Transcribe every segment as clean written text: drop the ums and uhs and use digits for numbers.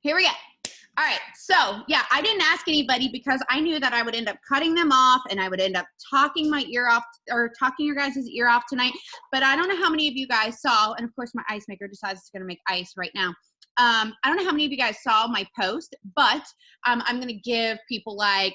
Here we go. All right. So yeah, I didn't ask anybody because I knew that I would end up cutting them off and I would end up talking my ear off or talking your guys' ear off tonight. But I don't know how many of you guys saw, and of course my ice maker decides it's going to make ice right now. I don't know how many of you guys saw my post, but I'm going to give people like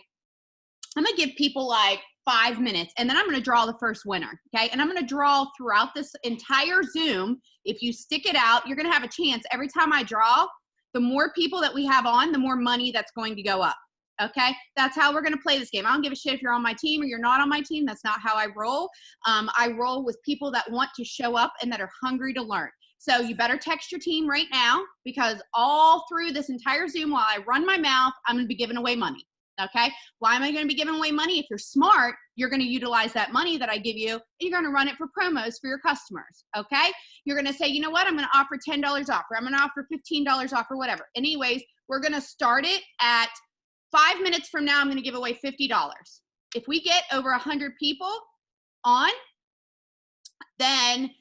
5 minutes, and then I'm going to draw the first winner, okay? And I'm going to draw throughout this entire Zoom. If you stick it out, you're going to have a chance. Every time I draw, the more people that we have on, the more money that's going to go up, okay? That's how we're going to play this game. I don't give a shit if you're on my team or you're not on my team. That's not how I roll. I roll with people that want to show up and that are hungry to learn. So you better text your team right now, because all through this entire Zoom, while I run my mouth, I'm going to be giving away money. Okay. Why am I going to be giving away money? If you're smart, you're going to utilize that money that I give you, and you're going to run it for promos for your customers. Okay. You're going to say, you know what? I'm going to offer $10 off, or I'm going to offer $15 off, or whatever. Anyways, we're going to start it at 5 minutes from now. I'm going to give away $50. If we get over 100 people on, then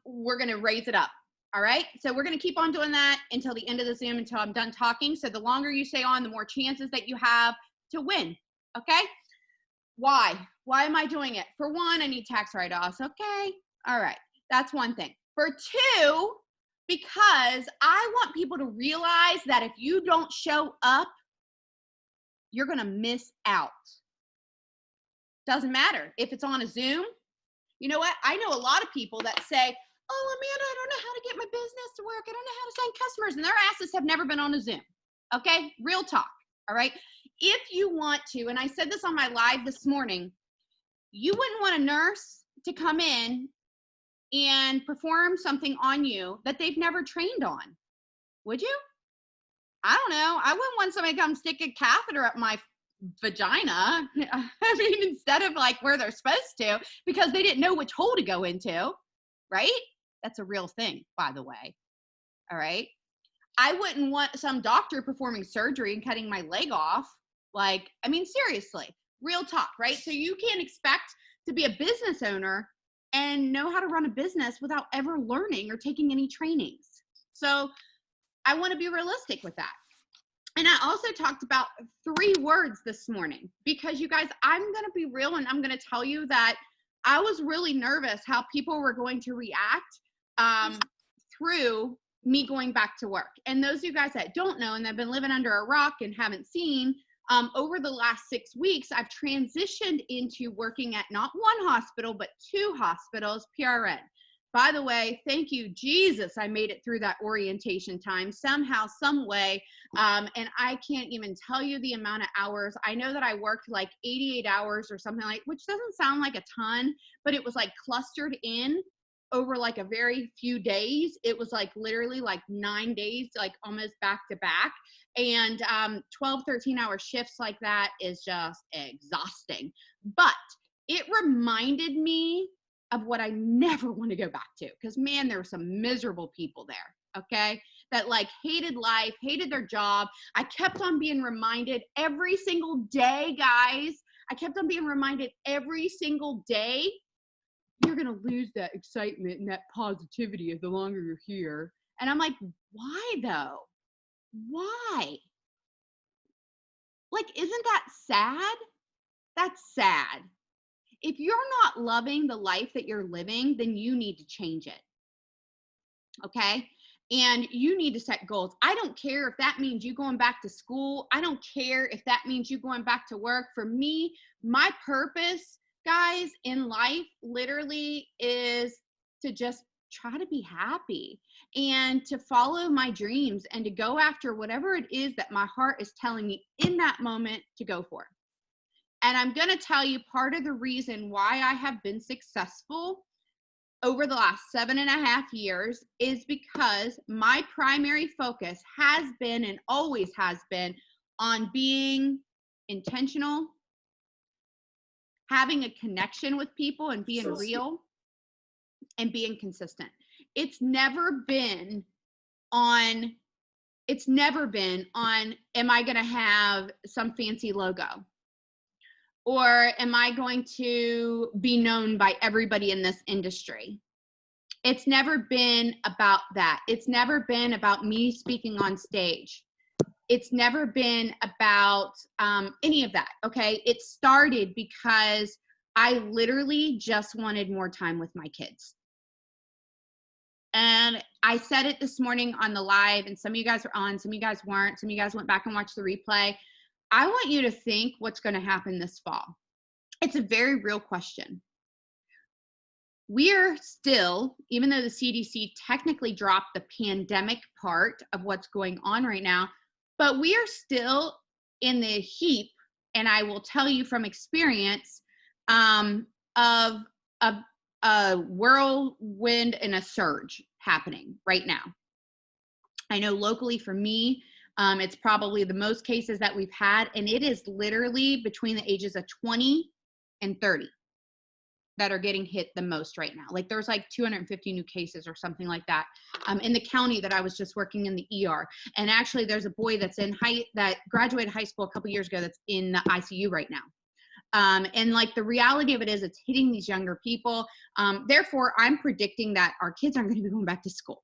we're going to raise it up. All right. So we're going to keep on doing that until the end of the Zoom, until I'm done talking. So the longer you stay on, the more chances that you have to win. Okay. Why am I doing it? For one, I need tax write-offs. Okay. All right. That's one thing. For two, because I want people to realize that if you don't show up, you're going to miss out. Doesn't matter if it's on a Zoom. You know what? I know a lot of people that say, oh, Amanda, I don't know how to get my business to work. I don't know how to sign customers. And their asses have never been on a Zoom. Okay? Real talk. All right? If you want to, and I said this on my live this morning, you wouldn't want a nurse to come in and perform something on you that they've never trained on. Would you? I don't know. I wouldn't want somebody to come stick a catheter up my vagina. I mean, instead of like where they're supposed to, because they didn't know which hole to go into, right? That's a real thing, by the way. All right. I wouldn't want some doctor performing surgery and cutting my leg off. Like, I mean, seriously, real talk, right? So you can't expect to be a business owner and know how to run a business without ever learning or taking any trainings. So I want to be realistic with that. And I also talked about 3 words this morning, because you guys, I'm going to be real, and I'm going to tell you that I was really nervous how people were going to react through me going back to work. And those of you guys that don't know and have been living under a rock and haven't seen, over the last 6 weeks, I've transitioned into working at not 1 hospital, but 2 hospitals, PRN. By the way, thank you, Jesus, I made it through that orientation time somehow, some way. And I can't even tell you the amount of hours. I know that I worked like 88 hours or something like, which doesn't sound like a ton, but it was like clustered in over like a very few days. It was like literally like 9 days, like almost back to back. And 12, 13-hour shifts like that is just exhausting. But it reminded me of what I never want to go back to. Because man, there were some miserable people there, okay? That like hated life, hated their job. I kept on being reminded every single day, guys. I kept on being reminded every single day, you're going to lose that excitement and that positivity the longer you're here. And I'm like, why though? Why? Like, isn't that sad? That's sad. If you're not loving the life that you're living, then you need to change it. Okay? And you need to set goals. I don't care if that means you going back to school. I don't care if that means you going back to work. For me, my purpose, guys, in life literally is to just try to be happy and to follow my dreams and to go after whatever it is that my heart is telling me in that moment to go for. And I'm going to tell you part of the reason why I have been successful over the last 7.5 years is because my primary focus has been and always has been on being intentional, having a connection with people and being real and being consistent. It's never been on, am I going to have some fancy logo? Or am I going to be known by everybody in this industry? It's never been about that. It's never been about me speaking on stage. It's never been about any of that, okay? It started because I literally just wanted more time with my kids. And I said it this morning on the live, and some of you guys were on, some of you guys weren't, some of you guys went back and watched the replay. I want you to think what's going to happen this fall. It's a very real question. We're still, even though the CDC technically dropped the pandemic part of what's going on right now, but we are still in the heap, and I will tell you from experience, of a whirlwind and a surge happening right now. I know locally for me, it's probably the most cases that we've had, and it is literally between the ages of 20 and 30 that are getting hit the most right now. Like there's like 250 new cases or something like that in the county that I was just working in the ER. And actually there's a boy that's that graduated high school a couple years ago that's in the ICU right now. And like the reality of it is it's hitting these younger people. Therefore, I'm predicting that our kids aren't going to be going back to school.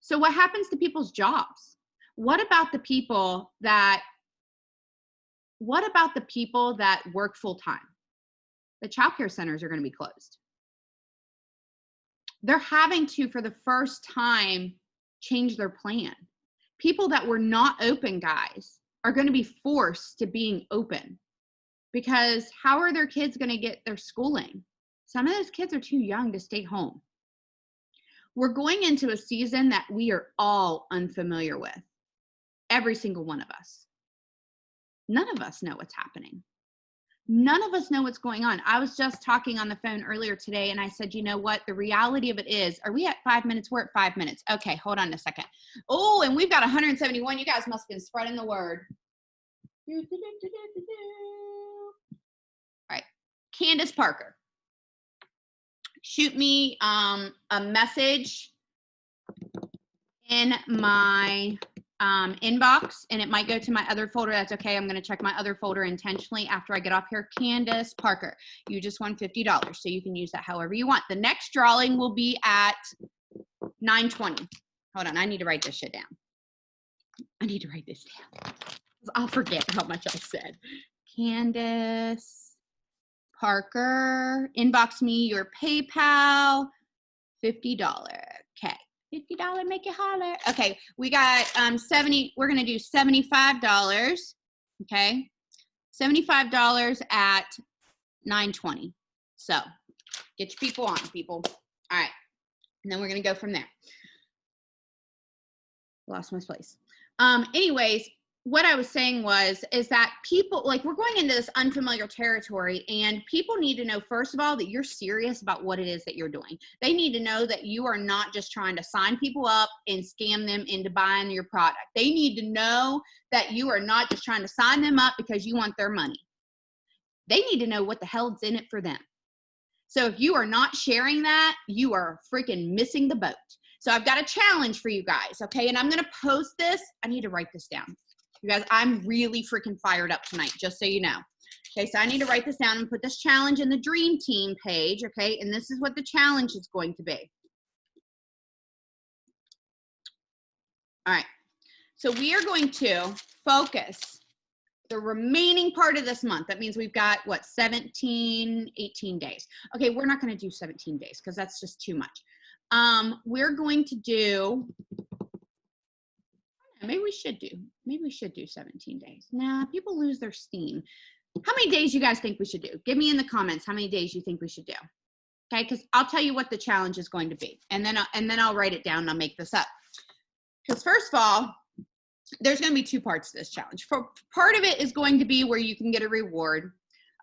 So what happens to people's jobs? What about the people that work full time? The childcare centers are going to be closed. They're having to, for the first time, change their plan. People that were not open, guys, are going to be forced to being open. Because how are their kids going to get their schooling? Some of those kids are too young to stay home. We're going into a season that we are all unfamiliar with. Every single one of us. None of us know what's happening. None of us know what's going on. I was just talking on the phone earlier today and I said, you know what? The reality of it is, are we at 5 minutes? We're at 5 minutes. Okay, hold on a second. Oh, and we've got 171. You guys must have been spreading the word. All right, Candace Parker. Shoot me a message in my inbox, and it might go to my other folder. That's okay. I'm going to check my other folder intentionally after I get off here. Candace Parker, you just won $50, so you can use that however you want. The next drawing will be at 9:20. Hold on, I need to write this shit down. I need to write this down. I'll forget how much I said. Candace Parker, inbox me your PayPal, $50. Okay. $50, make it holler. Okay, we got 70, we're gonna do $75, okay? $75 at 9:20. So get your people on, people. All right, and then we're gonna go from there. Lost my place. Anyways, what I was saying is that people, like, we're going into this unfamiliar territory, and people need to know, first of all, that you're serious about what it is that you're doing. They need to know that you are not just trying to sign people up and scam them into buying your product. They need to know that you are not just trying to sign them up because you want their money. They need to know what the hell's in it for them. So if you are not sharing that, you are freaking missing the boat. So I've got a challenge for you guys, okay? And I'm going to post this. I need to write this down. You guys, I'm really freaking fired up tonight, just so you know. Okay, so I need to write this down and put this challenge in the Dream Team page, okay? And this is what the challenge is going to be. All right, so we are going to focus the remaining part of this month. That means we've got, what, 18 days. Okay, we're not going to do 17 days because that's just too much. We're going to do... Maybe we should do 17 days. Nah, people lose their steam. How many days you guys think we should do? Give me in the comments how many days you think we should do. Okay, because I'll tell you what the challenge is going to be, and then I'll write it down and I'll make this up. Because first of all, there's going to be two parts to this challenge. Part of it is going to be where you can get a reward.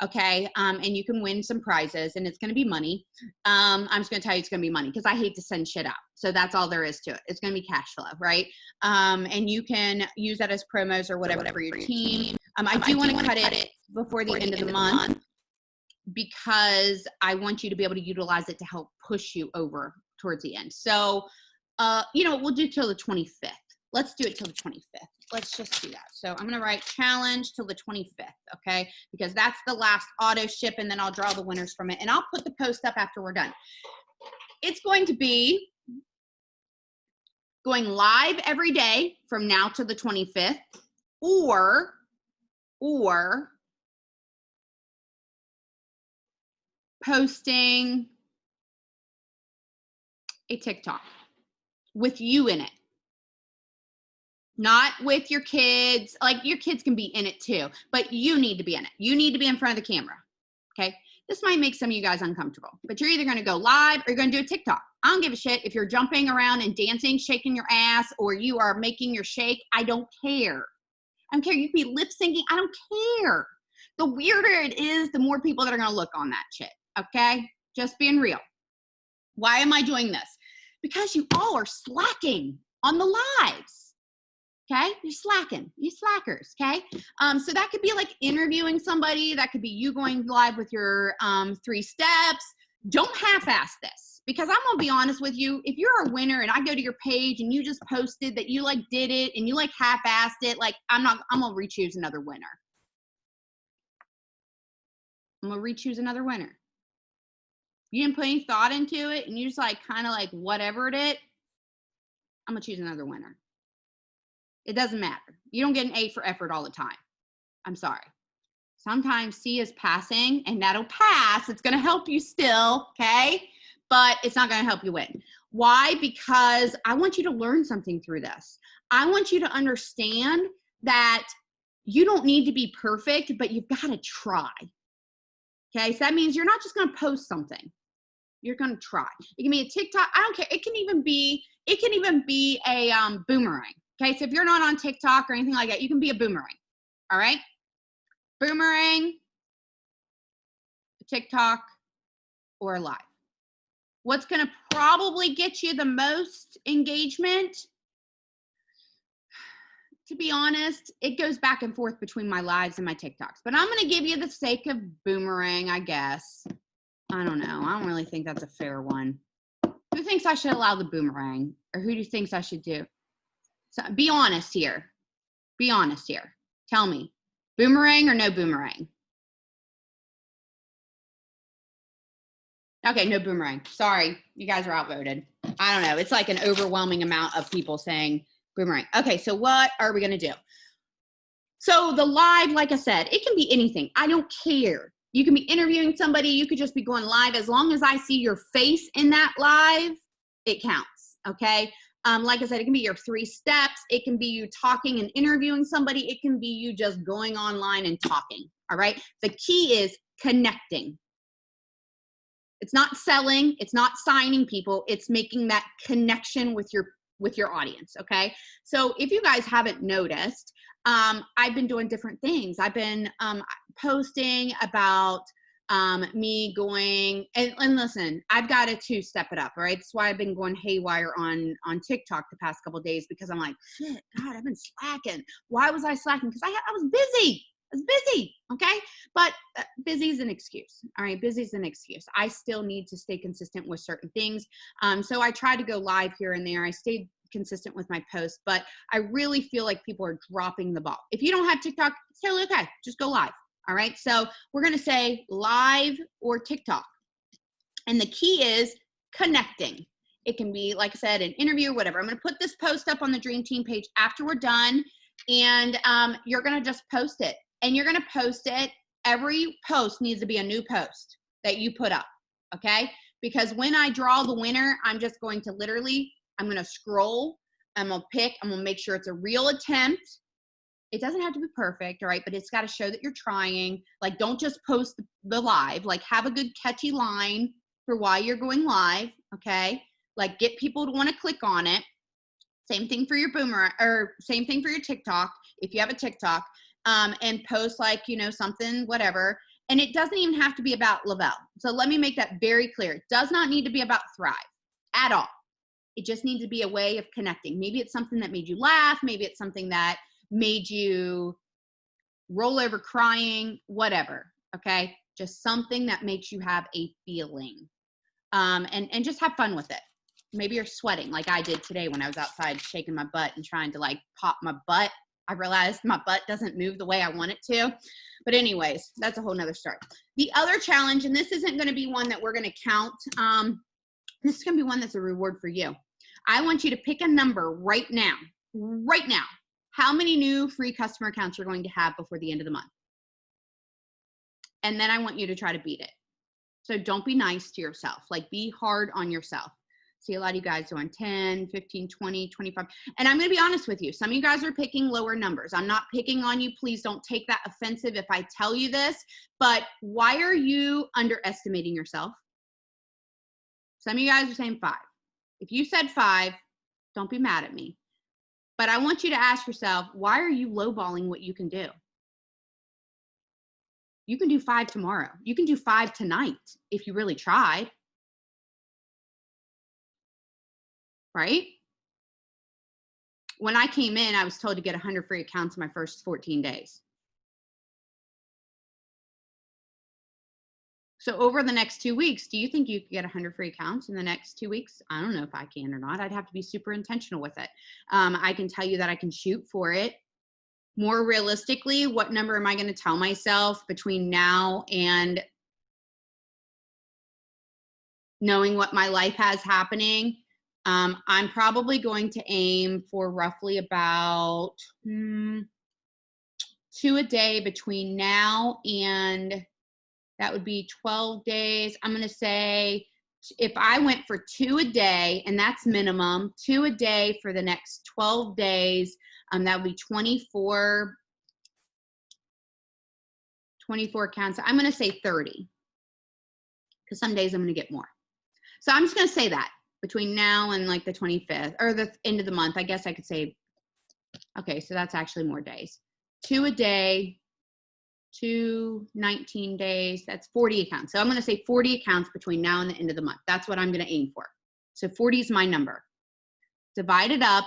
Okay, and you can win some prizes, and it's going to be money. I'm just going to tell you it's going to be money because I hate to send shit out. So that's all there is to it. It's going to be cash flow, right? And you can use that as promos or whatever for your team. I do want to cut it before the end of the month because I want you to be able to utilize it to help push you over towards the end. So, we'll do till the 25th. Let's do it till the 25th. Let's just do that. So I'm going to write challenge till the 25th, okay? Because that's the last auto ship, and then I'll draw the winners from it. And I'll put the post up after we're done. It's going to be going live every day from now to the 25th, or posting a TikTok with you in it. Not with your kids. Like, your kids can be in it too, but you need to be in it. You need to be in front of the camera. Okay. This might make some of you guys uncomfortable, but you're either going to go live or you're going to do a TikTok. I don't give a shit if you're jumping around and dancing, shaking your ass, or you are making your shake. I don't care. I don't care. You could be lip syncing. I don't care. The weirder it is, the more people that are going to look on that shit. Okay. Just being real. Why am I doing this? Because you all are slacking on the lives. Okay, you're slacking, you slackers, okay? So that could be like interviewing somebody, that could be you going live with your 3 steps. Don't half-ass this, because I'm gonna be honest with you, if you're a winner and I go to your page and you just posted that you like did it and you like half-assed it, like I'm gonna re-choose another winner. I'm gonna re-choose another winner. You didn't put any thought into it and you just like kind of like whatever it, I'm gonna choose another winner. It doesn't matter. You don't get an A for effort all the time. I'm sorry. Sometimes C is passing, and that'll pass. It's going to help you still, okay? But it's not going to help you win. Why? Because I want you to learn something through this. I want you to understand that you don't need to be perfect, but you've got to try. Okay? So that means you're not just going to post something. You're going to try. It can be a TikTok. I don't care. It can even be a boomerang. Okay, so if you're not on TikTok or anything like that, you can be a boomerang, all right? Boomerang, TikTok, or a live. What's gonna probably get you the most engagement? To be honest, it goes back and forth between my lives and my TikToks, but I'm gonna give you the sake of boomerang, I guess. I don't know, I don't really think that's a fair one. Who thinks I should allow the boomerang? Or who do you think I should do? So be honest here. Be honest here. Tell me, boomerang or no boomerang? Okay, no boomerang. Sorry, you guys are outvoted. I don't know. It's like an overwhelming amount of people saying boomerang. Okay, so what are we going to do? So the live, like I said, it can be anything. I don't care. You can be interviewing somebody. You could just be going live. As long as I see your face in that live, it counts, okay? Like I said, it can be your 3 steps. It can be you talking and interviewing somebody. It can be you just going online and talking, all right? The key is connecting. It's not selling. It's not signing people. It's making that connection with your audience, okay? So if you guys haven't noticed, I've been doing different things. I've been posting about me going, and listen, I've got to step it up, all right? That's why I've been going haywire on TikTok the past couple of days, because I'm like, shit, God, I've been slacking. Why was I slacking? Because I was busy. I was busy, okay? But busy is an excuse, all right? Busy is an excuse. I still need to stay consistent with certain things. So I try to go live here and there. I stayed consistent with my posts, but I really feel like people are dropping the ball. If you don't have TikTok, it's totally okay. Just go live. All right, so we're gonna say live or TikTok. And the key is connecting. It can be, like I said, an interview, whatever. I'm gonna put this post up on the Dream Team page after we're done, and you're gonna just post it. And you're gonna post it, every post needs to be a new post that you put up, okay? Because when I draw the winner, I'm just going to literally, I'm gonna scroll, I'm gonna pick, I'm gonna make sure it's a real attempt. It doesn't have to be perfect, all right? But it's got to show that you're trying. Like, don't just post the live. Like, have a good catchy line for why you're going live, okay? Like, get people to want to click on it. Same thing for your boomerang, or same thing for your TikTok, if you have a TikTok, and post, like, you know, something, whatever. And it doesn't even have to be about Lavelle. So let me make that very clear. It does not need to be about Thrive at all. It just needs to be a way of connecting. Maybe it's something that made you laugh. Maybe it's something that made you roll over crying, whatever, okay? Just something that makes you have a feeling, and just have fun with it. Maybe you're sweating like I did today when I was outside shaking my butt and trying to like pop my butt. I realized my butt doesn't move the way I want it to. But anyways, that's a whole nother story. The other challenge, and this isn't going to be one that we're going to count, This is going to be one that's a reward for you. I want you to pick a number right now, how many new free customer accounts you're going to have before the end of the month. And then I want you to try to beat it. So don't be nice to yourself. Like, be hard on yourself. See a lot of you guys doing 10, 15, 20, 25. And I'm going to be honest with you. Some of you guys are picking lower numbers. I'm not picking on you. Please don't take that offensive if I tell you this. But why are you underestimating yourself? Some of you guys are saying 5. If you said 5, don't be mad at me. But I want you to ask yourself, why are you lowballing what you can do? You can do 5 tomorrow. You can do 5 tonight if you really tried. Right? When I came in, I was told to get 100 free accounts in my first 14 days. So over the next 2 weeks, do you think you could get 100 free accounts in the next 2 weeks? I don't know if I can or not. I'd have to be super intentional with it. I can tell you that I can shoot for it. More realistically, what number am I going to tell myself between now and knowing what my life has happening? I'm probably going to aim for roughly about 2 a day between now and that would be 12 days. I'm going to say if I went for 2 a day, and that's minimum, 2 a day for the next 12 days, that would be 24 counts. I'm going to say 30 because some days I'm going to get more. So I'm just going to say that between now and like the 25th or the end of the month, I guess I could say, okay, so that's actually more days. 2 a day, 2, 19 days, that's 40 accounts. So I'm going to say 40 accounts between now and the end of the month. That's what I'm going to aim for. So 40 is my number. Divide it up,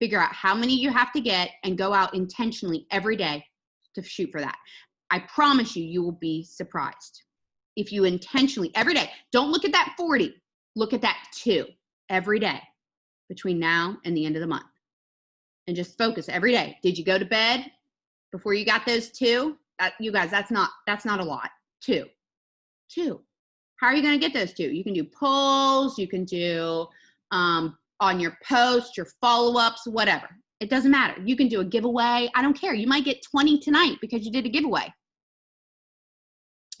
figure out how many you have to get, and go out intentionally every day to shoot for that. I promise you, you will be surprised. If you intentionally, every day, don't look at that 40, look at that 2 every day between now and the end of the month. And just focus every day. Did you go to bed before you got those 2? You guys, that's not a lot. 2. How are you going to get those 2? You can do polls, you can do on your post, your follow-ups, whatever. It doesn't matter. You can do a giveaway. I don't care. You might get 20 tonight because you did a giveaway.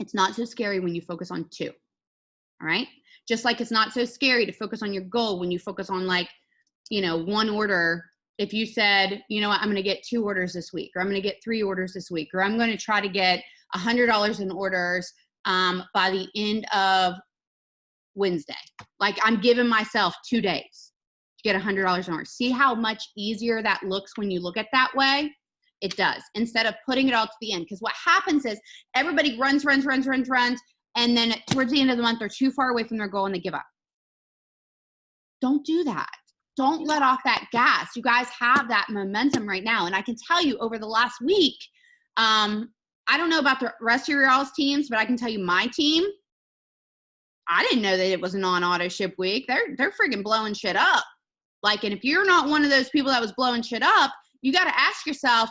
It's not so scary when you focus on 2. All right? Just like it's not so scary to focus on your goal when you focus on, like, 1 order. If you said, you know what, I'm going to get 2 orders this week, or I'm going to get 3 orders this week, or I'm going to try to get $100 in orders by the end of Wednesday. Like, I'm giving myself 2 days to get $100 in orders. See how much easier that looks when you look at that way? It does. Instead of putting it all to the end. Because what happens is everybody runs, and then towards the end of the month, they're too far away from their goal and they give up. Don't do that. Don't let off that gas. You guys have that momentum right now. And I can tell you over the last week, I don't know about the rest of your all's teams, but I can tell you my team, I didn't know that it was a non-auto ship week. They're freaking blowing shit up. Like, and if you're not one of those people that was blowing shit up, you got to ask yourself,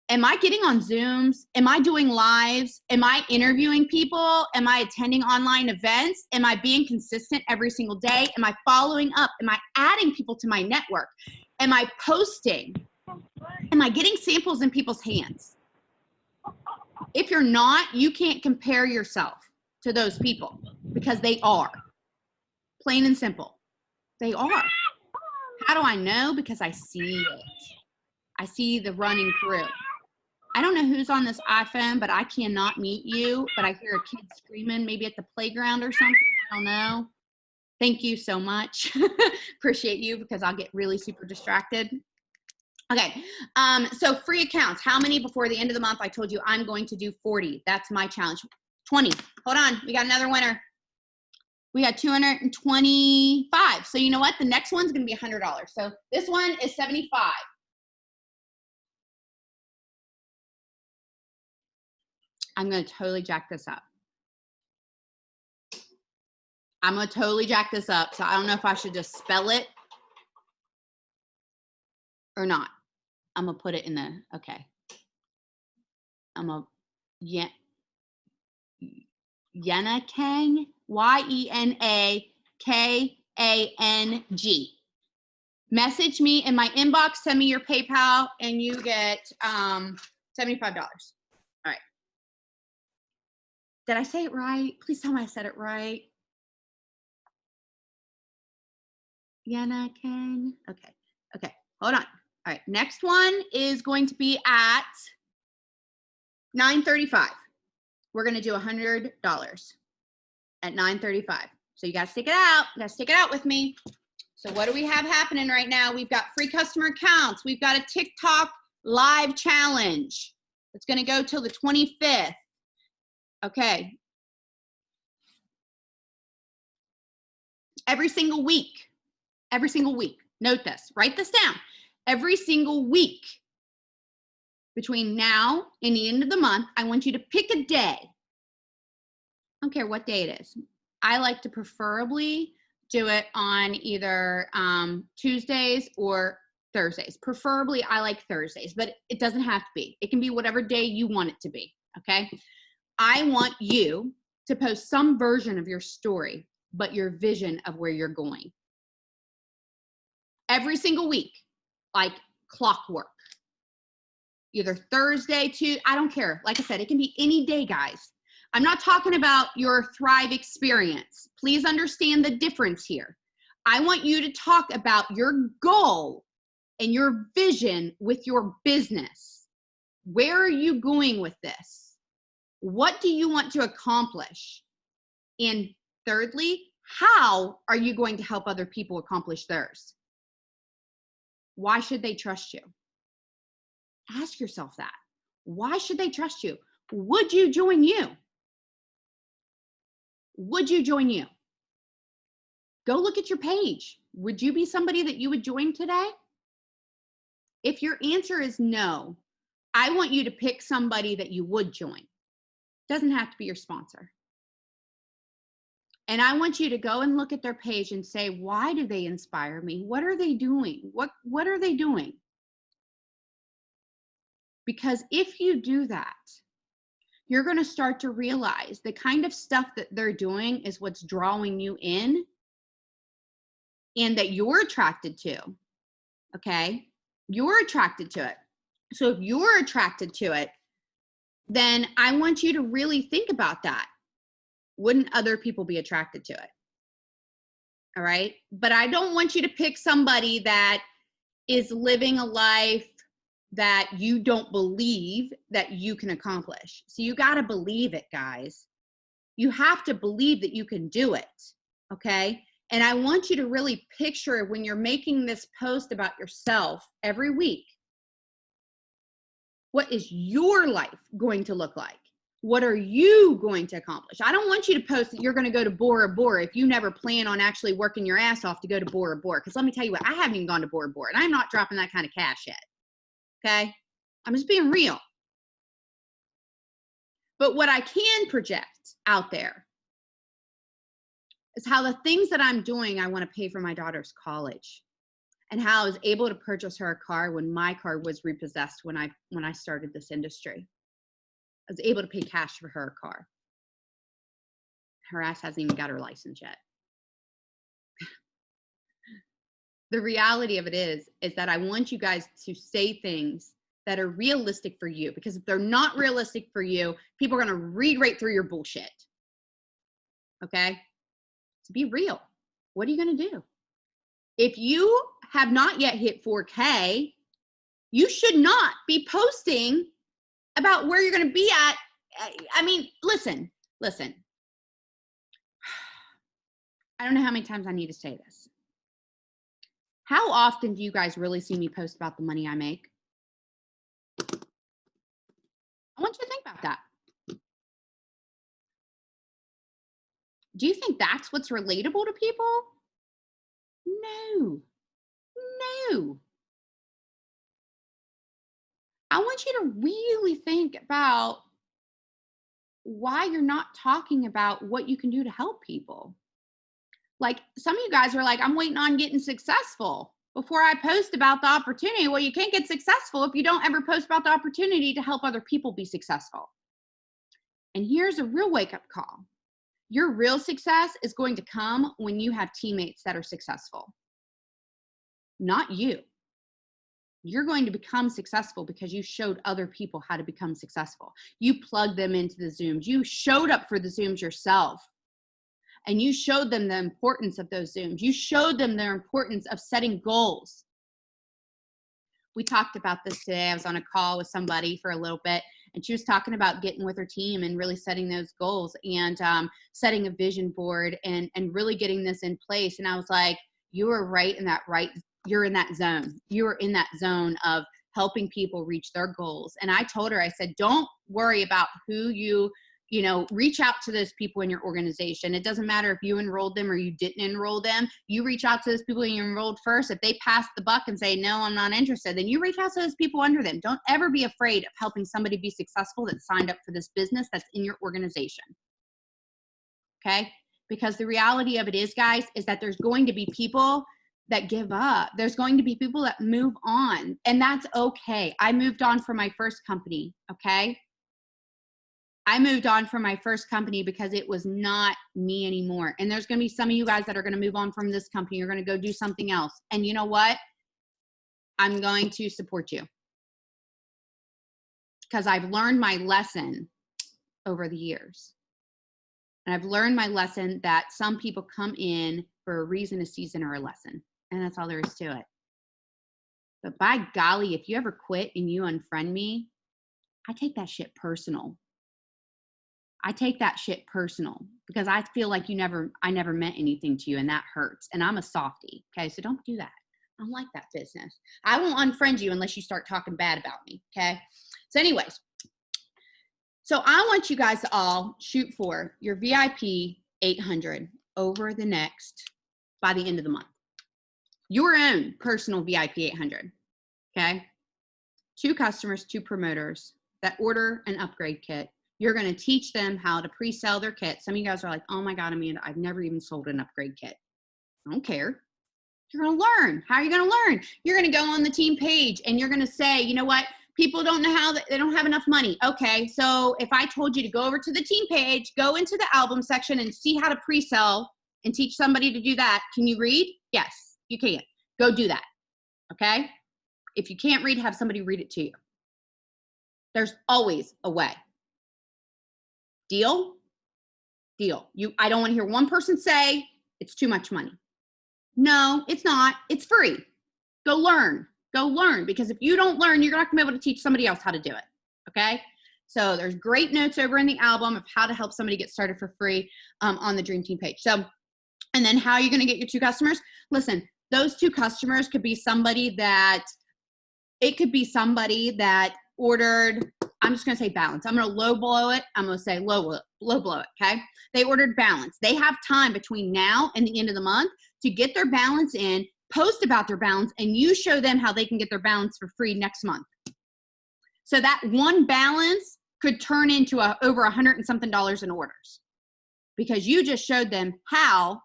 am I getting on Zooms? Am I doing lives? Am I interviewing people? Am I attending online events? Am I being consistent every single day? Am I following up? Am I adding people to my network? Am I posting? Am I getting samples in people's hands? If you're not, you can't compare yourself to those people because they are. Plain and simple. They are. How do I know? Because I see it. I see the running through. I don't know who's on this iPhone, but I cannot mute you. But I hear a kid screaming, maybe at the playground or something. I don't know. Thank you so much. Appreciate you, because I'll get really super distracted. Okay, so free accounts. How many before the end of the month? I told you I'm going to do 40. That's my challenge. 20. Hold on. We got another winner. We got 225. So you know what? The next one's going to be $100. So this one is 75. I'm going to totally jack this up. I'm going to totally jack this up. So I don't know if I should just spell it or not. I'm going to put it in the, okay. I'm going to, Yenakang, K-A-N-G. Message me in my inbox, send me your PayPal, and you get $75. All right. Did I say it right? Please tell me I said it right. Yana Ken. Okay. Okay. Hold on. All right. Next one is going to be at 9:35. We're going to do $100 at 9:35. So you got to stick it out. You got to stick it out with me. So what do we have happening right now? We've got free customer accounts. We've got a TikTok live challenge. It's going to go till the 25th. Okay. Every single week. Note this. Write this down. Every single week between now and the end of the month, I want you to pick a day. I don't care what day it is. I like to preferably do it on either Tuesdays or Thursdays. Preferably, I like Thursdays, but it doesn't have to be. It can be whatever day you want it to be, okay? I want you to post some version of your story, but your vision of where you're going. Every single week, like clockwork. Either Thursday, Tuesday, I don't care. Like I said, it can be any day, guys. I'm not talking about your Thrive experience. Please understand the difference here. I want you to talk about your goal and your vision with your business. Where are you going with this? What do you want to accomplish? And thirdly, how are you going to help other people accomplish theirs? Why should they trust you? Ask yourself that. Why should they trust you? Would you join you? Would you join you? Go look at your page. Would you be somebody that you would join today? If your answer is no, I want you to pick somebody that you would join. Doesn't have to be your sponsor. And I want you to go and look at their page and say, why do they inspire me? What are they doing? What are they doing? Because if you do that, you're going to start to realize the kind of stuff that they're doing is what's drawing you in and that you're attracted to, okay? You're attracted to it. So if you're attracted to it, then I want you to really think about that. Wouldn't other people be attracted to it? All right? But I don't want you to pick somebody that is living a life that you don't believe that you can accomplish. So you got to believe it, guys. You have to believe that you can do it, okay? And I want you to really picture when you're making this post about yourself every week, what is your life going to look like? What are you going to accomplish? I don't want you to post that you're going to go to Bora Bora if you never plan on actually working your ass off to go to Bora Bora. Because let me tell you what, I haven't even gone to Bora Bora, and I'm not dropping that kind of cash yet. Okay? I'm just being real. But what I can project out there is how the things that I'm doing, I want to pay for my daughter's college, and how I was able to purchase her a car when my car was repossessed when I started this industry. I was able to pay cash for her car. Her ass hasn't even got her license yet. The reality of it is that I want you guys to say things that are realistic for you, because if they're not realistic for you, people are going to read right through your bullshit. Okay? So be real. What are you going to do? If you have not yet hit 4K, you should not be posting about where you're going to be at. I mean, listen. I don't know how many times I need to say this. How often do you guys really see me post about the money I make? I want you to think about that. Do you think that's what's relatable to people? No. I want you to really think about why you're not talking about what you can do to help people. Like, some of you guys are like, I'm waiting on getting successful before I post about the opportunity. Well, you can't get successful if you don't ever post about the opportunity to help other people be successful. And here's a real wake-up call. Your real success is going to come when you have teammates that are successful, not you. You're going to become successful because you showed other people how to become successful. You plugged them into the Zooms. You showed up for the Zooms yourself. And you showed them the importance of those Zooms. You showed them the importance of setting goals. We talked about this today. I was on a call with somebody for a little bit, and she was talking about getting with her team and really setting those goals and setting a vision board and really getting this in place. And I was like, you are right in that you're in that zone. You are in that zone of helping people reach their goals. And I told her, I said, don't worry about who you reach out to those people in your organization. It doesn't matter if you enrolled them or you didn't enroll them. You reach out to those people you enrolled first. If they pass the buck and say, no, I'm not interested, then you reach out to those people under them. Don't ever be afraid of helping somebody be successful that signed up for this business that's in your organization. Okay? Because the reality of it is, guys, is that there's going to be people that give up. There's going to be people that move on, and that's okay. I moved on from my first company, okay? I moved on from my first company because it was not me anymore. And there's going to be some of you guys that are going to move on from this company. You're going to go do something else. And you know what? I'm going to support you because I've learned my lesson over the years. And I've learned my lesson that some people come in for a reason, a season, or a lesson. And that's all there is to it. But by golly, if you ever quit and you unfriend me, I take that shit personal. I take that shit personal because I feel like I never meant anything to you, and that hurts. And I'm a softie. Okay. So don't do that. I don't like that business. I won't unfriend you unless you start talking bad about me. Okay. So anyways, so I want you guys to all shoot for your VIP 800 over the next, by the end of the month, your own personal VIP 800. Okay. 2 customers, 2 promoters that order an upgrade kit. You're going to teach them how to pre-sell their kit. Some of you guys are like, oh my God, Amanda, I've never even sold an upgrade kit. I don't care. You're going to learn. How are you going to learn? You're going to go on the team page and you're going to say, you know what? People don't know how they don't have enough money. Okay. So if I told you to go over to the team page, go into the album section and see how to pre-sell and teach somebody to do that. Can you read? Yes, you can. Go do that. Okay. If you can't read, have somebody read it to you. There's always a way. Deal? Deal. I don't want to hear one person say it's too much money. No, it's not. It's free. Go learn. Go learn. Because if you don't learn, you're not going to be able to teach somebody else how to do it. Okay? So there's great notes over in the album of how to help somebody get started for free on the Dream Team page. So, and then how are you going to get your 2 customers? Listen, those 2 customers could be somebody that ordered, I'm just going to say balance. I'm going to low blow it. I'm going to say low blow it. Okay. They ordered balance. They have time between now and the end of the month to get their balance in, post about their balance, and you show them how they can get their balance for free next month. So that one balance could turn into over $100 and something in orders because you just showed them how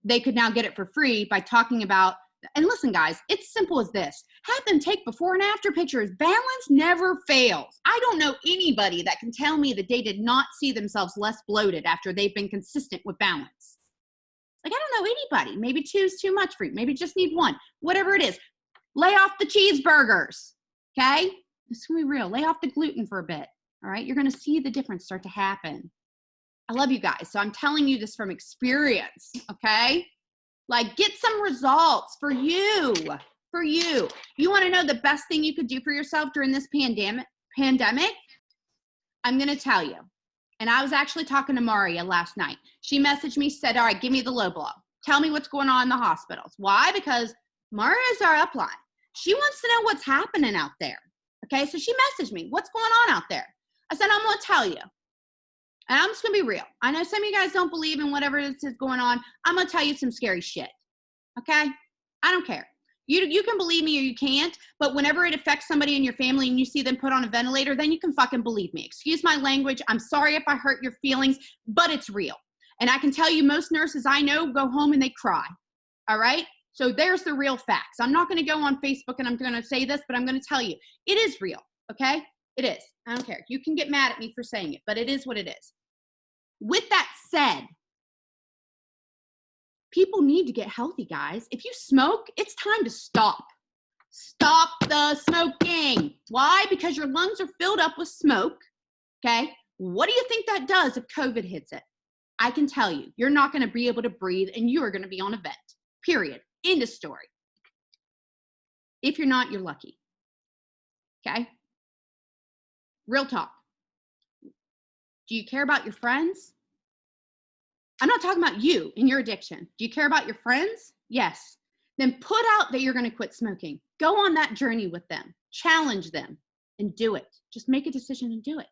they could now get it for free by talking about. And listen, guys, it's simple as this. Have them take before and after pictures. Balance never fails. I don't know anybody that can tell me that they did not see themselves less bloated after they've been consistent with balance. Like, I don't know anybody. Maybe 2 is too much for you. Maybe just need 1. Whatever it is. Lay off the cheeseburgers, okay? Let's be real. Lay off the gluten for a bit, all right? You're going to see the difference start to happen. I love you guys. So I'm telling you this from experience, okay? Like, get some results for you, You want to know the best thing you could do for yourself during this pandemic? I'm going to tell you. And I was actually talking to Maria last night. She messaged me, said, all right, give me the low blow. Tell me what's going on in the hospitals. Why? Because Maria's our upline. She wants to know what's happening out there. Okay, so she messaged me, what's going on out there? I said, I'm going to tell you. And I'm just going to be real. I know some of you guys don't believe in whatever this is going on. I'm going to tell you some scary shit. Okay? I don't care. You can believe me or you can't, but whenever it affects somebody in your family and you see them put on a ventilator, then you can fucking believe me. Excuse my language. I'm sorry if I hurt your feelings, but it's real. And I can tell you most nurses I know go home and they cry. All right? So there's the real facts. I'm not going to go on Facebook and I'm going to say this, but I'm going to tell you. It is real. Okay? It is. I don't care. You can get mad at me for saying it, but it is what it is. With that said, people need to get healthy, guys. If you smoke, it's time to stop. Stop the smoking. Why? Because your lungs are filled up with smoke, okay? What do you think that does if COVID hits it? I can tell you, you're not going to be able to breathe and you are going to be on a vent, period. End of story. If you're not, you're lucky, okay? Real talk. Do you care about your friends? I'm not talking about you and your addiction. Do you care about your friends? Yes. Then put out that you're going to quit smoking. Go on that journey with them. Challenge them and do it. Just make a decision and do it.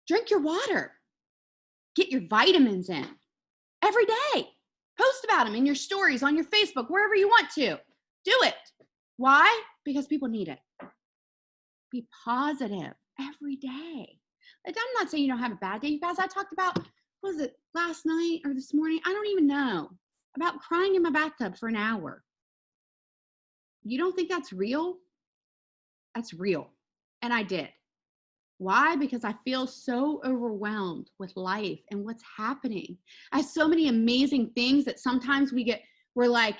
Drink your water. Get your vitamins in every day. Post about them in your stories, on your Facebook, wherever you want to. Do it. Why? Because people need it. Be positive every day. I'm not saying you don't have a bad day. You guys, I talked about, what was it, last night or this morning? I don't even know. About crying in my bathtub for an hour. You don't think that's real? That's real. And I did. Why? Because I feel so overwhelmed with life and what's happening. I have so many amazing things that sometimes we're like,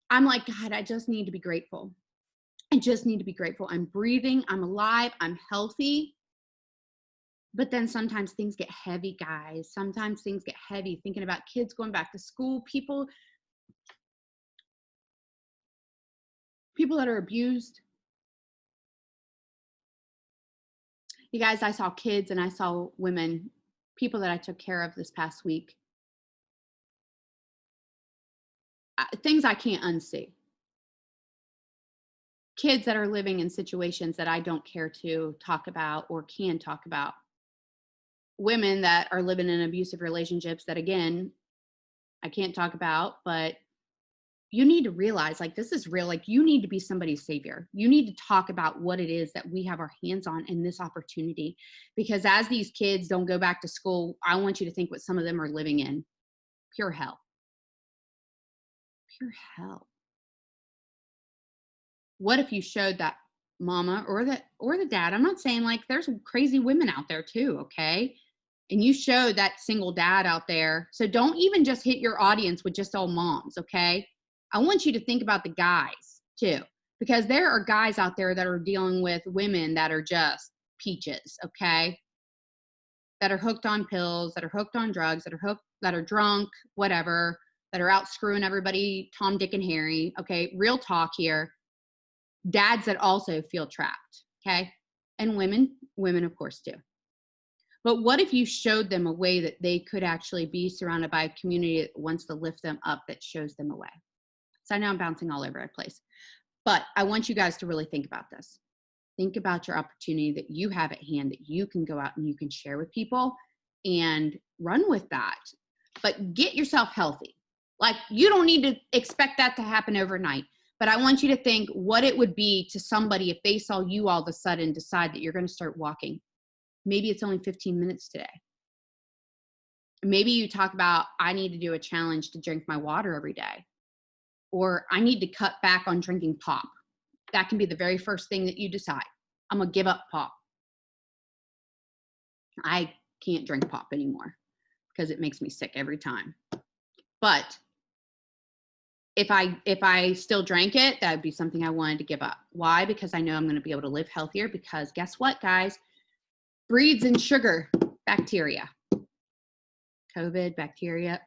I'm like, God, I just need to be grateful. I just need to be grateful. I'm breathing. I'm alive. I'm healthy. But then sometimes things get heavy, guys. Sometimes things get heavy. Thinking about kids going back to school, people that are abused. You guys, I saw kids and I saw women, people that I took care of this past week. Things I can't unsee. Kids that are living in situations that I don't care to talk about or can talk about. Women that are living in abusive relationships that, again, I can't talk about, but you need to realize, like, this is real. Like, you need to be somebody's savior. You need to talk about what it is that we have our hands on in this opportunity. Because as these kids don't go back to school, I want you to think what some of them are living in. Pure hell. Pure hell. What if you showed that mama or the dad? I'm not saying, like, there's crazy women out there too, okay? And you showed that single dad out there. So don't even just hit your audience with just all moms, okay? I want you to think about the guys too, because there are guys out there that are dealing with women that are just peaches, okay? That are hooked on pills, that are hooked on drugs, that are drunk, whatever, that are out screwing everybody, Tom, Dick, and Harry, okay? Real talk here. Dads that also feel trapped, okay? And women of course do. But what if you showed them a way that they could actually be surrounded by a community that wants to lift them up, that shows them a way? So I know I'm bouncing all over the place, but I want you guys to really think about this. Think about your opportunity that you have at hand that you can go out and you can share with people and run with that. But get yourself healthy. Like, you don't need to expect that to happen overnight. But I want you to think what it would be to somebody if they saw you all of a sudden decide that you're going to start walking. Maybe it's only 15 minutes today. Maybe you talk about, I need to do a challenge to drink my water every day. Or I need to cut back on drinking pop. That can be the very first thing that you decide. I'm going to give up pop. I can't drink pop anymore because it makes me sick every time. But if I still drank it, that would be something I wanted to give up. Why? Because I know I'm going to be able to live healthier, because guess what, guys? Breeds in sugar bacteria. COVID, bacteria,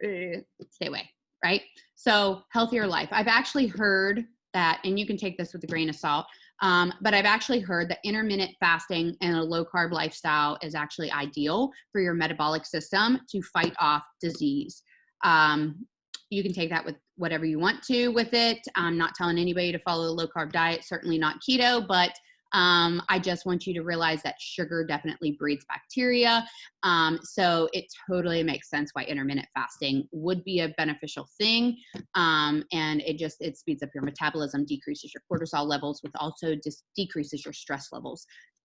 stay away, right? So healthier life. I've actually heard that, and you can take this with a grain of salt, but I've actually heard that intermittent fasting and a low carb lifestyle is actually ideal for your metabolic system to fight off disease. You can take that with whatever you want to with it. I'm not telling anybody to follow a low carb diet, certainly not keto, but I just want you to realize that sugar definitely breeds bacteria. So it totally makes sense why intermittent fasting would be a beneficial thing. And it speeds up your metabolism, decreases your cortisol levels, with also just decreases your stress levels.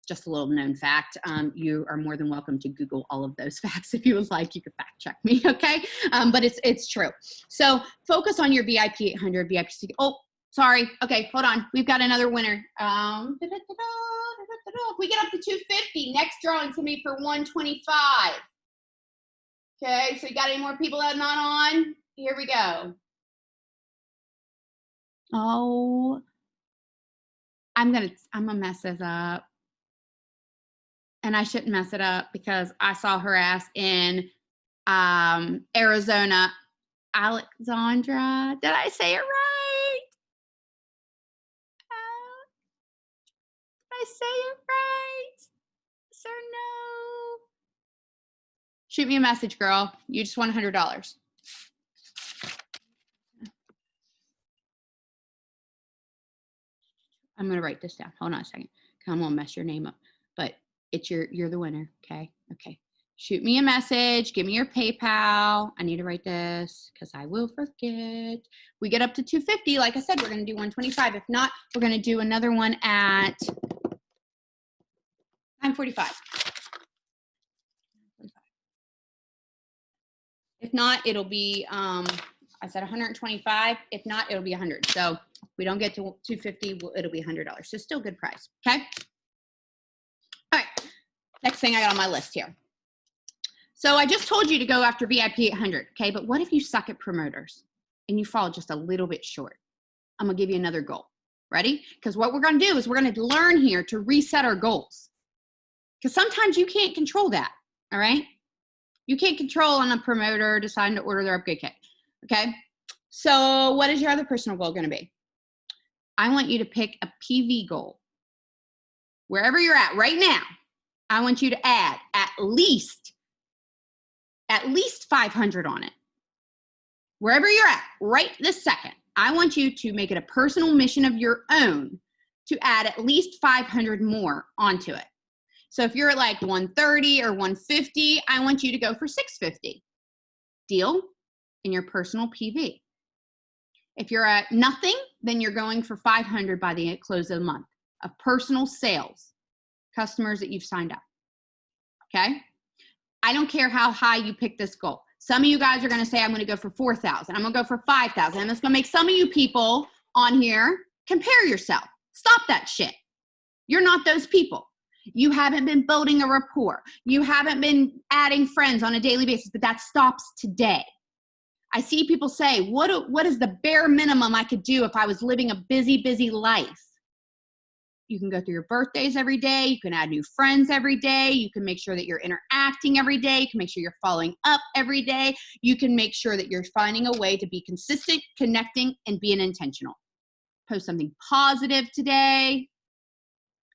Just a little known fact. You are more than welcome to Google all of those facts if you would like. You can fact check me, okay? But it's true. So focus on your VIP 800, VIP 60. Oh, Sorry. Okay, hold on. We've got another winner. If we get up to 250, next drawing's gonna be for 125. Okay, so you got any more people that are not on? Here we go. Oh, I'm gonna mess this up. And I shouldn't mess it up because I saw her ass in Arizona. Alexandra, did I say it right? Did I say it right? Sir, no. Shoot me a message, girl. You just won $100. I'm gonna write this down. Hold on a second. I'm gonna mess your name up, but it's you're the winner. Okay. Okay. Shoot me a message. Give me your PayPal. I need to write this because I will forget. We get up to 250. Like I said, we're gonna do 125. If not, we're gonna do another one at 9:45. If not, it'll be I said 125. If not, it'll be 100. So if we don't get to 250, it'll be $100. So still good price. Okay. All right. Next thing I got on my list here. So I just told you to go after VIP 800. Okay. But what if you suck at promoters and you fall just a little bit short? I'm going to give you another goal. Ready? Because what we're going to do is we're going to learn here to reset our goals. Because sometimes you can't control that. All right. You can't control on a promoter deciding to order their upgrade kit. Okay. So what is your other personal goal going to be? I want you to pick a PV goal. Wherever you're at right now, I want you to add at least 500 on it. Wherever you're at right this second, I want you to make it a personal mission of your own to add at least 500 more onto it. So if you're at like 130 or 150, I want you to go for 650. Deal? In your personal PV. If you're at nothing, then you're going for 500 by the close of the month of personal sales, customers that you've signed up. Okay? I don't care how high you pick this goal. Some of you guys are going to say, I'm going to go for 4,000. I'm going to go for 5,000. And it's going to make some of you people on here compare yourself. Stop that shit. You're not those people. You haven't been building a rapport. You haven't been adding friends on a daily basis, but that stops today. I see people say, what is the bare minimum I could do if I was living a busy, busy life? You can go through your birthdays every day. You can add new friends every day. You can make sure that you're interacting every day. You can make sure you're following up every day. You can make sure that you're finding a way to be consistent, connecting, and being intentional. Post something positive today.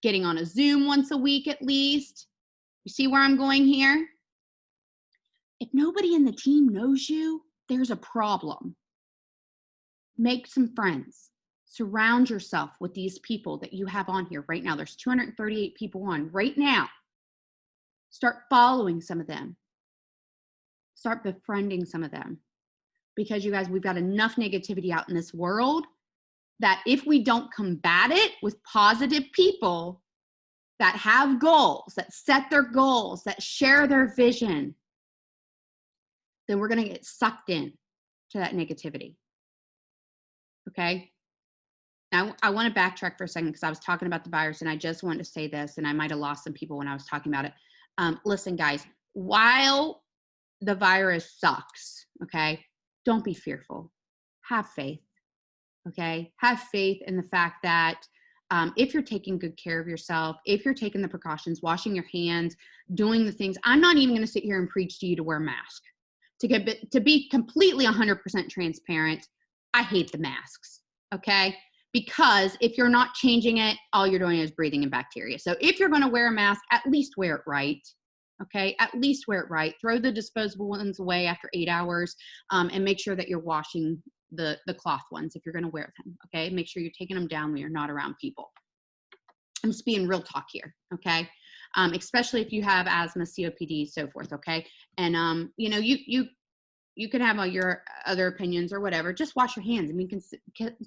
Getting on a Zoom once a week at least. You see where I'm going here? If nobody in the team knows you, there's a problem. Make some friends. Surround yourself with these people that you have on here right now. There's 238 people on right now. Start following some of them. Start befriending some of them. Because you guys, we've got enough negativity out in this world that if we don't combat it with positive people that have goals, that set their goals, that share their vision, then we're going to get sucked in to that negativity. Okay? Now, I want to backtrack for a second because I was talking about the virus and I just wanted to say this, and I might have lost some people when I was talking about it. Listen, guys, while the virus sucks, okay, don't be fearful. Have faith, okay? Have faith in the fact that if you're taking good care of yourself, if you're taking the precautions, washing your hands, doing the things, I'm not even going to sit here and preach to you to wear a mask. To be completely 100% transparent, I hate the masks, okay? Because if you're not changing it, all you're doing is breathing in bacteria. So if you're going to wear a mask, at least wear it right, okay? At least wear it right. Throw the disposable ones away after 8 hours, and make sure that you're washing the cloth ones if you're going to wear them, okay? Make sure you're taking them down when you're not around people. I'm just being real talk here, okay? Especially if you have asthma, COPD, so forth, okay? And, you know, you can have all your other opinions or whatever. Just wash your hands and be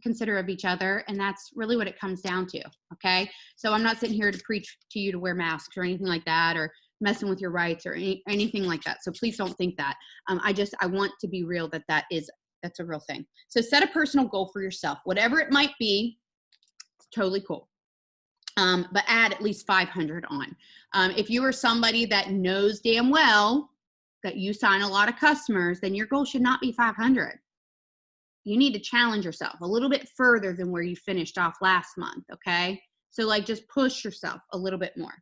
considerate of each other. And that's really what it comes down to, okay? So I'm not sitting here to preach to you to wear masks or anything like that, or messing with your rights or anything like that. So please don't think that. I want to be real that That's a real thing. So set a personal goal for yourself, whatever it might be. It's totally cool. But add at least 500 on. If you are somebody that knows damn well that you sign a lot of customers, then your goal should not be 500. You need to challenge yourself a little bit further than where you finished off last month, okay? So like just push yourself a little bit more.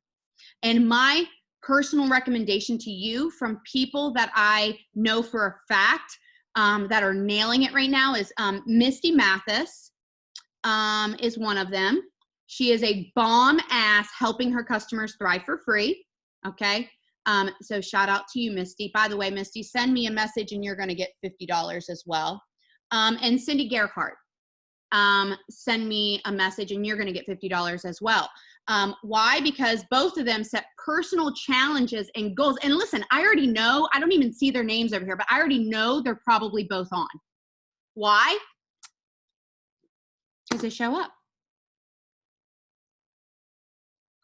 And my personal recommendation to you from people that I know for a fact that are nailing it right now is Misty Mathis is one of them. She is a bomb ass helping her customers thrive for free, okay? So shout out to you, Misty. By the way, Misty, send me a message and you're gonna get $50 as well. And Cindy Gerhardt, send me a message and you're gonna get $50 as well. Why? Because both of them set personal challenges and goals. And listen, I already know, I don't even see their names over here, but I already know they're probably both on. Why? Because they show up.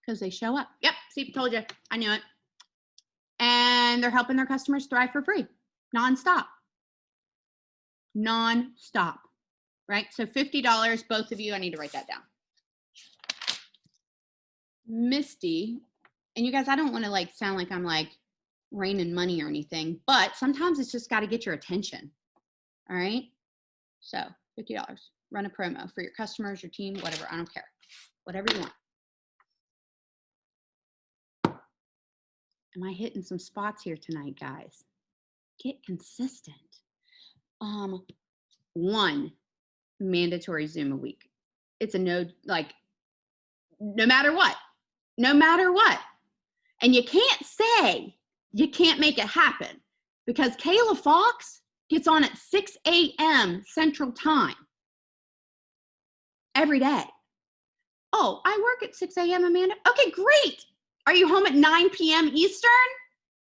Because they show up. Yep, see, told you, I knew it. And they're helping their customers thrive for free, nonstop. Nonstop, right? So $50, both of you, I need to write that down. Misty, and you guys, I don't want to like sound like I'm like raining money or anything, but sometimes it's just got to get your attention. All right. So $50, run a promo for your customers, your team, whatever. I don't care. Whatever you want. Am I hitting some spots here tonight, guys? Get consistent. 1 mandatory Zoom a week. It's a no, like, no matter what. No matter what. And you can't say you can't make it happen because Kayla Fox gets on at 6 a.m. Central Time every day. Oh, I work at 6 a.m., Amanda. Okay, great. Are you home at 9 p.m. Eastern?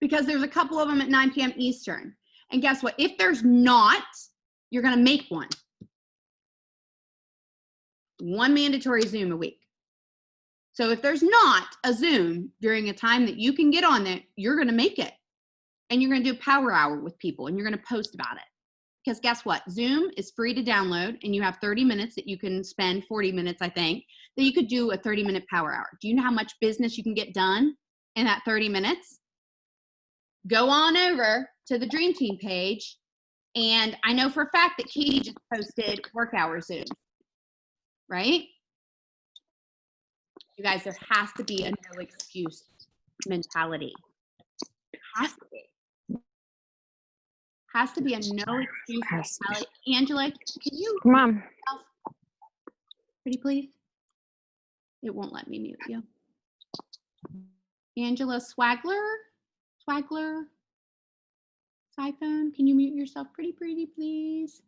Because there's a couple of them at 9 p.m. Eastern. And guess what? If there's not, you're going to make one. 1 mandatory Zoom a week. So if there's not a Zoom during a time that you can get on there, you're going to make it. And you're going to do power hour with people and you're going to post about it. Because guess what? Zoom is free to download and you have 30 minutes that you can spend, 40 minutes, I think, that you could do a 30-minute power hour. Do you know how much business you can get done in that 30 minutes? Go on over to the Dream Team page. And I know for a fact that Katie just posted work hour Zoom, right? You guys, there has to be a no excuse mentality. It has to be. Has to be a no excuse mentality. Angela, can you come on, pretty please? It won't let me mute you. Angela Swagler, iPhone, can you mute yourself pretty please?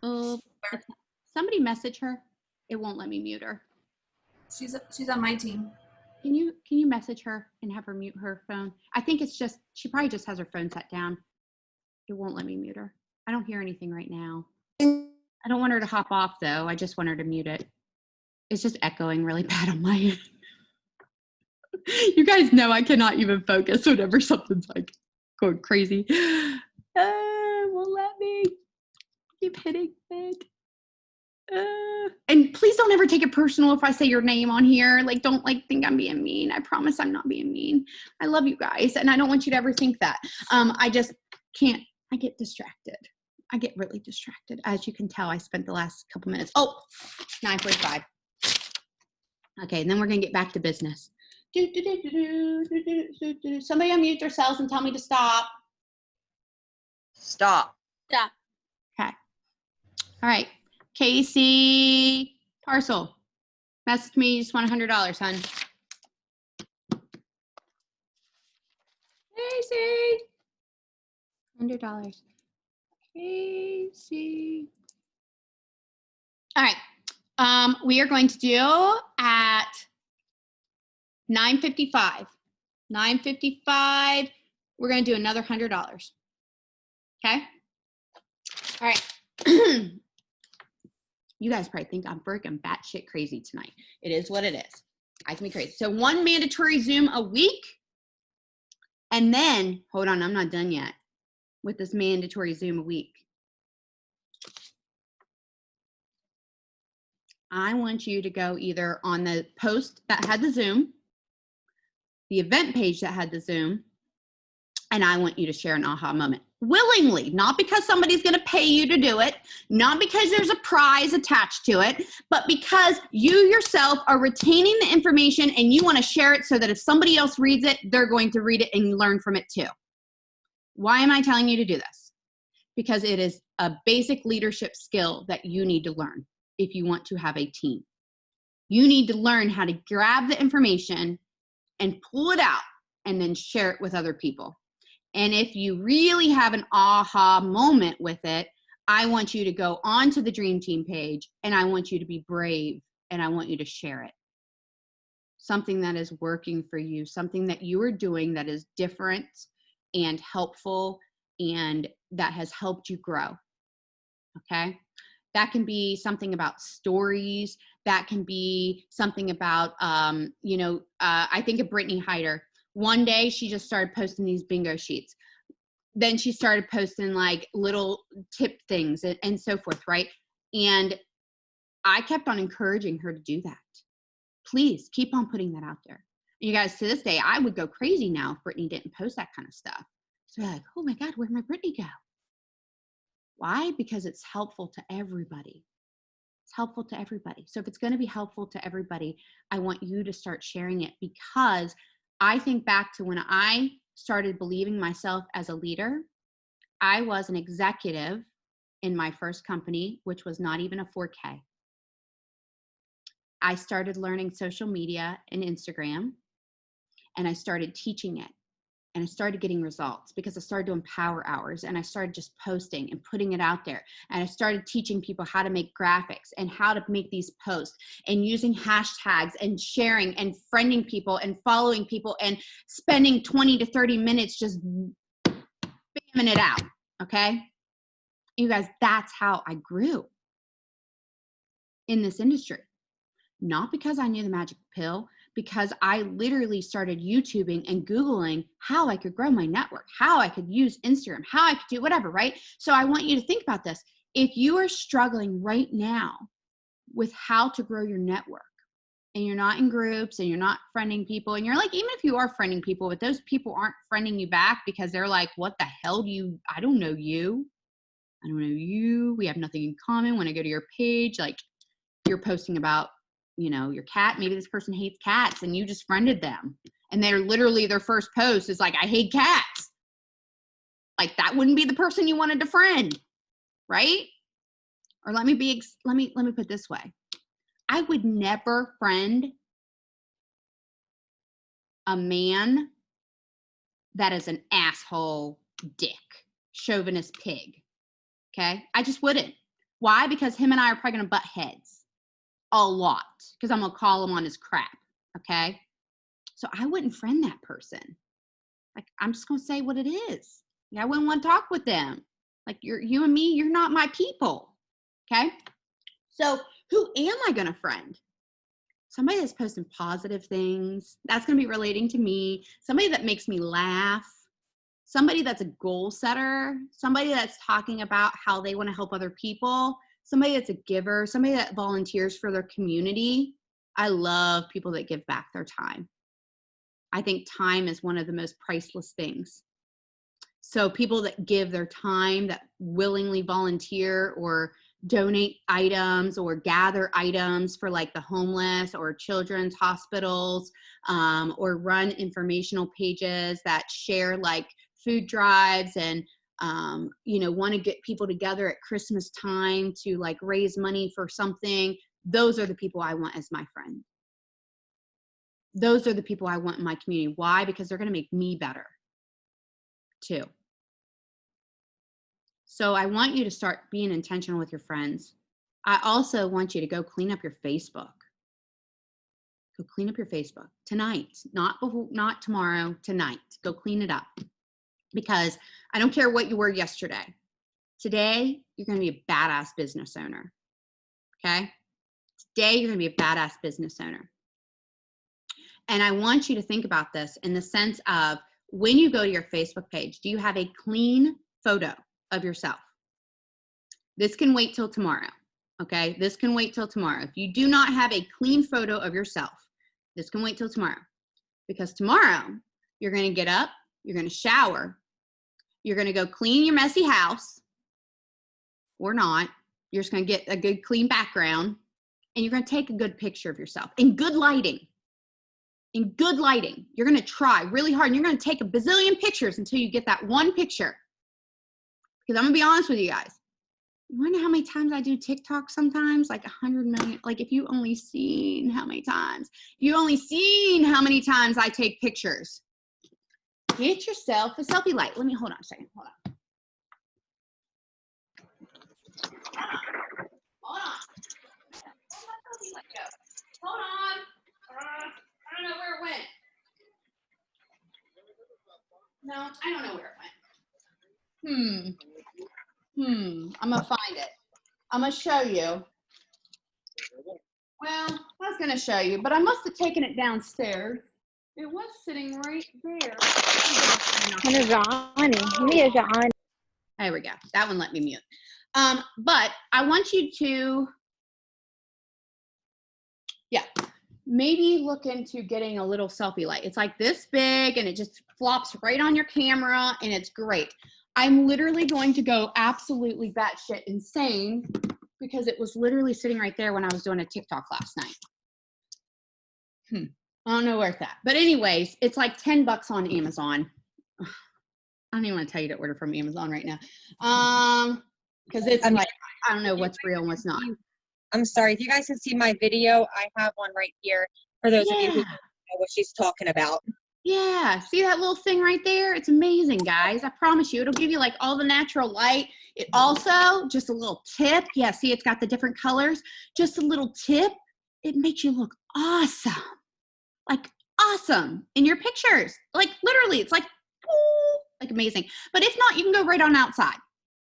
Oh, somebody message her. It won't let me mute her. She's on my team. Can you message her and have her mute her phone? I think it's just, she probably just has her phone set down. It won't let me mute her. I don't hear anything right now. I don't want her to hop off though. I just want her to mute it. It's just echoing really bad on my end. You guys know I cannot even focus whenever something's like going crazy. Won't let me. Keep hitting it. And please don't ever take it personal if I say your name on here. Like, don't like think I'm being mean. I promise I'm not being mean. I love you guys, and I don't want you to ever think that. I just can't. I get distracted. I get really distracted. As you can tell, I spent the last couple minutes. Oh, 9:45. Okay, and then we're gonna get back to business. Somebody unmute themselves and tell me to stop. stop. Stop. Okay. All right. Casey Parcel. Message me. You just want $100, hon. Casey. $100. Casey. All right. We are going to do at 9:55. 9:55. We're going to do another $100. Okay. All right. You guys probably think I'm freaking batshit crazy tonight. It is what it is. I can be crazy. So 1 mandatory Zoom a week. And then, hold on, I'm not done yet with this mandatory Zoom a week. I want you to go either on the post that had the Zoom, the event page that had the Zoom, and I want you to share an aha moment willingly, not because somebody's going to pay you to do it, not because there's a prize attached to it, but because you yourself are retaining the information and you want to share it so that if somebody else reads it, they're going to read it and learn from it too. Why am I telling you to do this? Because it is a basic leadership skill that you need to learn if you want to have a team. You need to learn how to grab the information and pull it out and then share it with other people. And if you really have an aha moment with it, I want you to go onto the Dream Team page and I want you to be brave and I want you to share it. Something that is working for you, something that you are doing that is different and helpful and that has helped you grow. Okay? That can be something about stories. That can be something about, I think of Brittany Hyder. One day she just started posting these bingo sheets. Then she started posting like little tip things and so forth, right? And I kept on encouraging her to do that. Please keep on putting that out there. And you guys, to this day, I would go crazy now if Brittany didn't post that kind of stuff. So you're like, oh my God, where'd my Brittany go? Why? Because it's helpful to everybody. It's helpful to everybody. So if it's going to be helpful to everybody, I want you to start sharing it, because I think back to when I started believing myself as a leader. I was an executive in my first company, which was not even a 4K. I started learning social media and Instagram, and I started teaching it. And I started getting results because I started doing power hours and I started just posting and putting it out there. And I started teaching people how to make graphics and how to make these posts and using hashtags and sharing and friending people and following people and spending 20 to 30 minutes just spamming it out. Okay. You guys, that's how I grew in this industry. Not because I knew the magic pill, because I literally started YouTubing and Googling how I could grow my network, how I could use Instagram, how I could do whatever, right? So I want you to think about this. If you are struggling right now with how to grow your network and you're not in groups and you're not friending people, and you're like, even if you are friending people, but those people aren't friending you back because they're like, what the hell I don't know you. I don't know you. We have nothing in common. When I go to your page, like you're posting about your cat, maybe this person hates cats and you just friended them. And they're literally, their first post is like, I hate cats. Like that wouldn't be the person you wanted to friend, right? Or let me put it this way. I would never friend a man that is an asshole, dick, chauvinist pig. Okay? I just wouldn't. Why? Because him and I are probably going to butt heads a lot, because I'm going to call him on his crap. Okay? So I wouldn't friend that person. Like, I'm just going to say what it is. I wouldn't want to talk with them. Like, you and me, you're not my people. Okay? So who am I going to friend? Somebody that's posting positive things. That's going to be relating to me. Somebody that makes me laugh. Somebody that's a goal setter. Somebody that's talking about how they want to help other people. Somebody that's a giver. Somebody that volunteers for their community. I love people that give back their time. I think time is one of the most priceless things. So people that give their time, that willingly volunteer or donate items or gather items for like the homeless or children's hospitals, or run informational pages that share like food drives and want to get people together at Christmas time to like raise money for something. Those are the people I want as my friend. Those are the people I want in my community. Why? Because they're going to make me better too. So I want you to start being intentional with your friends. I also want you to go clean up your Facebook. Go clean up your Facebook tonight, not tomorrow, tonight. Go clean it up, because I don't care what you were yesterday. Today, you're going to be a badass business owner. Okay? Today, you're going to be a badass business owner. And I want you to think about this in the sense of, when you go to your Facebook page, do you have a clean photo of yourself? This can wait till tomorrow, okay? This can wait till tomorrow. If you do not have a clean photo of yourself, this can wait till tomorrow. Because tomorrow, you're gonna get up, you're gonna shower, you're gonna go clean your messy house, or not. You're just gonna get a good clean background, and you're gonna take a good picture of yourself in good lighting. In good lighting. You're gonna try really hard, and you're gonna take a bazillion pictures until you get that one picture. Because I'm gonna be honest with you guys. You wonder how many times I do TikTok sometimes? Like 100 million. Like if you only seen how many times. You only seen how many times I take pictures. Get yourself a selfie light. Let me, hold on a second. Hold on. Hold on. Where'd my selfie light go? Hold on. I don't know where it went. No, I don't know where it went. I'm gonna find it. I'm gonna show you. Well, I was gonna show you, but I must have taken it downstairs. It was sitting right there. There we go. That one let me mute. But I want you to, maybe look into getting a little selfie light. It's like this big and it just flops right on your camera and it's great. I'm literally going to go absolutely batshit insane because it was literally sitting right there when I was doing a TikTok last night. I don't know where it's at. But anyways, it's like $10 on Amazon. I don't even want to tell you to order from Amazon right now. Because it's like, I don't know what's real and what's not. I'm sorry, if you guys can see my video, I have one right here for those of you who don't know what she's talking about. Yeah, see that little thing right there? It's amazing, guys. I promise you, it'll give you like all the natural light. It also, just a little tip. Yeah, see, it's got the different colors. Just a little tip. It makes you look awesome. Like awesome in your pictures. Like literally, it's like, ooh, like amazing. But if not, you can go right on outside.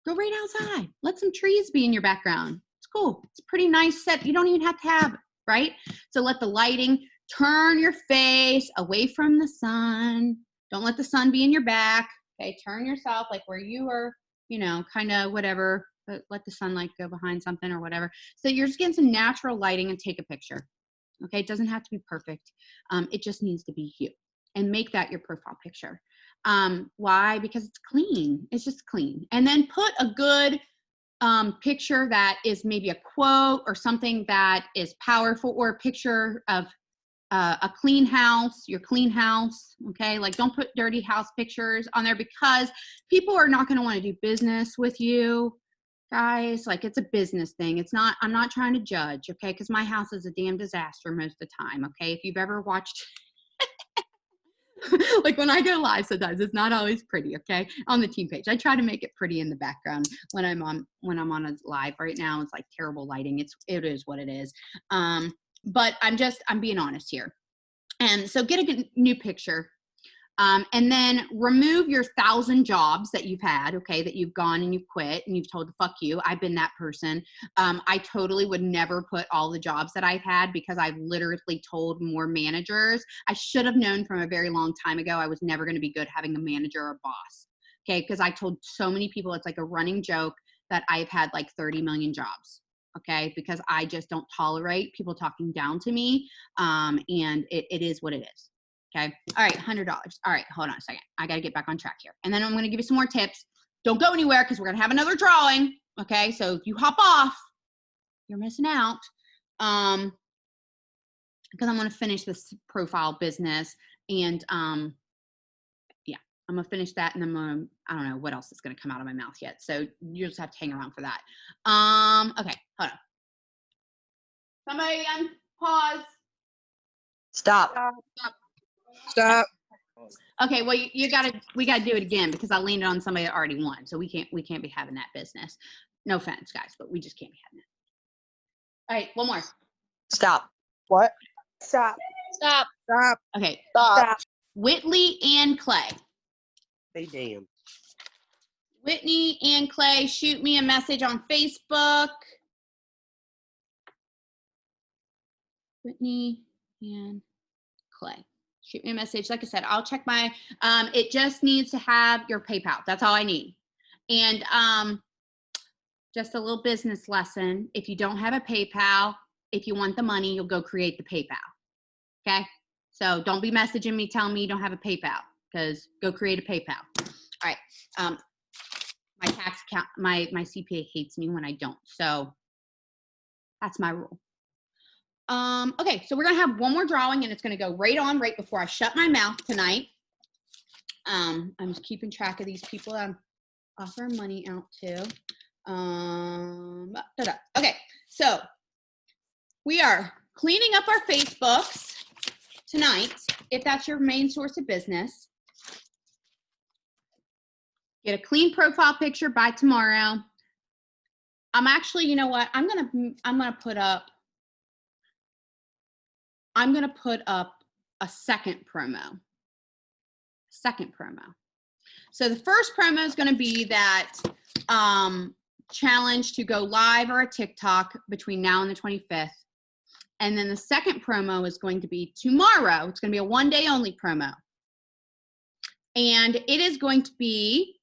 Go right outside. Let some trees be in your background. It's cool. It's a pretty nice set. You don't even have to have, right? So let the lighting, turn your face away from the sun. Don't let the sun be in your back. Okay, turn yourself like where you are, you know, kind of whatever, but let the sunlight go behind something or whatever. So you're just getting some natural lighting and take a picture. Okay, it doesn't have to be perfect. It just needs to be you. And make that your profile picture. Why? Because it's clean. It's just clean. And then put a good picture that is maybe a quote or something that is powerful, or a picture of a clean house, your clean house, okay? Like don't put dirty house pictures on there because people are not gonna wanna do business with you, guys. Like it's a business thing. It's not, I'm not trying to judge, okay? Because my house is a damn disaster most of the time, okay? If you've ever watched, like when I go live sometimes, it's not always pretty, okay? On the team page. I try to make it pretty in the background when I'm on a live. Right now, it's like terrible lighting. It is what it is. But I'm being honest here. And so get a new picture. And then remove your 1,000 jobs that you've had, okay, that you've gone and you've quit and you've told, fuck you. I've been that person. I totally would never put all the jobs that I've had because I've literally told more managers. I should have known from a very long time ago I was never going to be good having a manager or boss, okay, because I told so many people, it's like a running joke that I've had like 30 million jobs. Okay, because I just don't tolerate people talking down to me, and it is what it is. Okay, all right, $100. All right, hold on a second. I got to get back on track here. And then I'm going to give you some more tips. Don't go anywhere because we're going to have another drawing. Okay, so if you hop off, you're missing out. Because I'm going to finish this profile business, and yeah, I'm going to finish that, and then I don't know what else is going to come out of my mouth yet. So you just have to hang around for that. Okay, hold on. Somebody pause. Stop. Stop. Okay, well we gotta do it again because I leaned on somebody that already won. So we can't be having that business. No offense, guys, but we just can't be having it. All right, one more. Stop. What? Stop. Stop. Stop. Okay. Stop. Whitley and Clay. Say damn. Whitney and Clay, shoot me a message on Facebook. Whitney and Clay. shoot me a message. Like I said, I'll check my, it just needs to have your PayPal. That's all I need. And just a little business lesson. If you don't have a PayPal, if you want the money, you'll go create the PayPal. Okay. So don't be messaging me telling me you don't have a PayPal, because go create a PayPal. All right. My tax account, my CPA hates me when I don't. So that's my rule. Okay, so we're gonna have one more drawing, and it's gonna go right on right before I shut my mouth tonight. I'm just keeping track of these people I'm offering money out to. Okay, so we are cleaning up our Facebooks tonight, if that's your main source of business. Get a clean profile picture by tomorrow. I'm actually, you know what? I'm gonna put up a second promo. So the first promo is going to be that challenge to go live or a TikTok between now and the 25th. And then the second promo is going to be tomorrow. It's going to be a one-day only promo. And it is going to be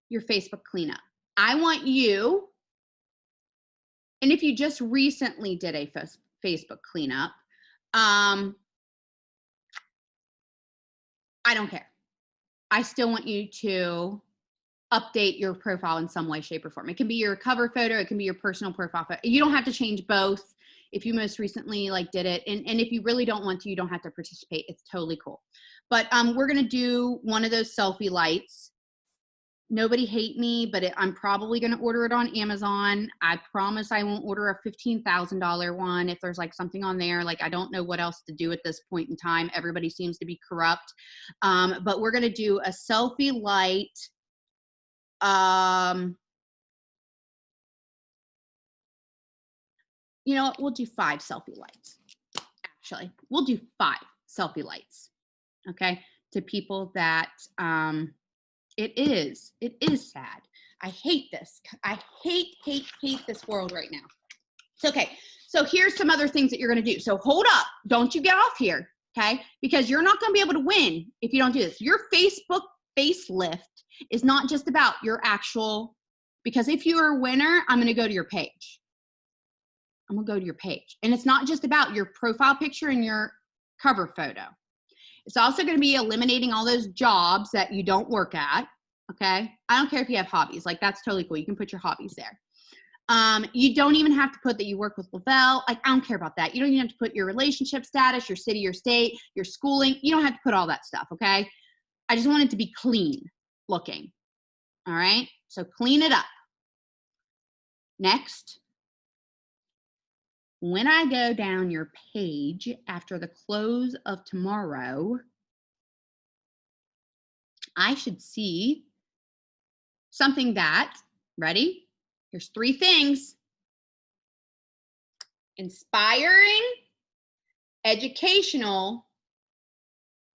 your Facebook cleanup. I want you, and if you just recently did a Facebook cleanup, I don't care. I still want you to update your profile in some way, shape, or form. It can be your cover photo. It can be your personal profile photo. You don't have to change both if you most recently did it. And if you really don't want to, you don't have to participate. It's totally cool. But we're going to do one of those selfie lights. Nobody hate me, but I'm probably going to order it on Amazon. I promise I won't order a $15,000 one if there's like something on there. Like, I don't know what else to do at this point in time. Everybody seems to be corrupt. But we're going to do a selfie light. You know what? We'll do 5 selfie lights. Actually, we'll do 5 selfie lights. Okay. To people that, it is sad. I hate this. I hate this world right now. It's okay. So here's some other things that you're going to do. So hold up. Don't you get off here. Okay. Because you're not going to be able to win if you don't do this. Your Facebook facelift is not just about your actual, because if you're a winner, I'm going to go to your page. I'm going to go to your page. And it's not just about your profile picture and your cover photo. It's also going to be eliminating all those jobs that you don't work at, okay? I don't care if you have hobbies. Like, that's totally cool. You can put your hobbies there. You don't even have to put that you work with Lavelle. Like, I don't care about that. You don't even have to put your relationship status, your city, your state, your schooling. You don't have to put all that stuff, okay? I just want it to be clean looking, all right? So clean it up. Next. When I go down your page after the close of tomorrow, I should see something that, ready? Here's 3 things. Inspiring, educational,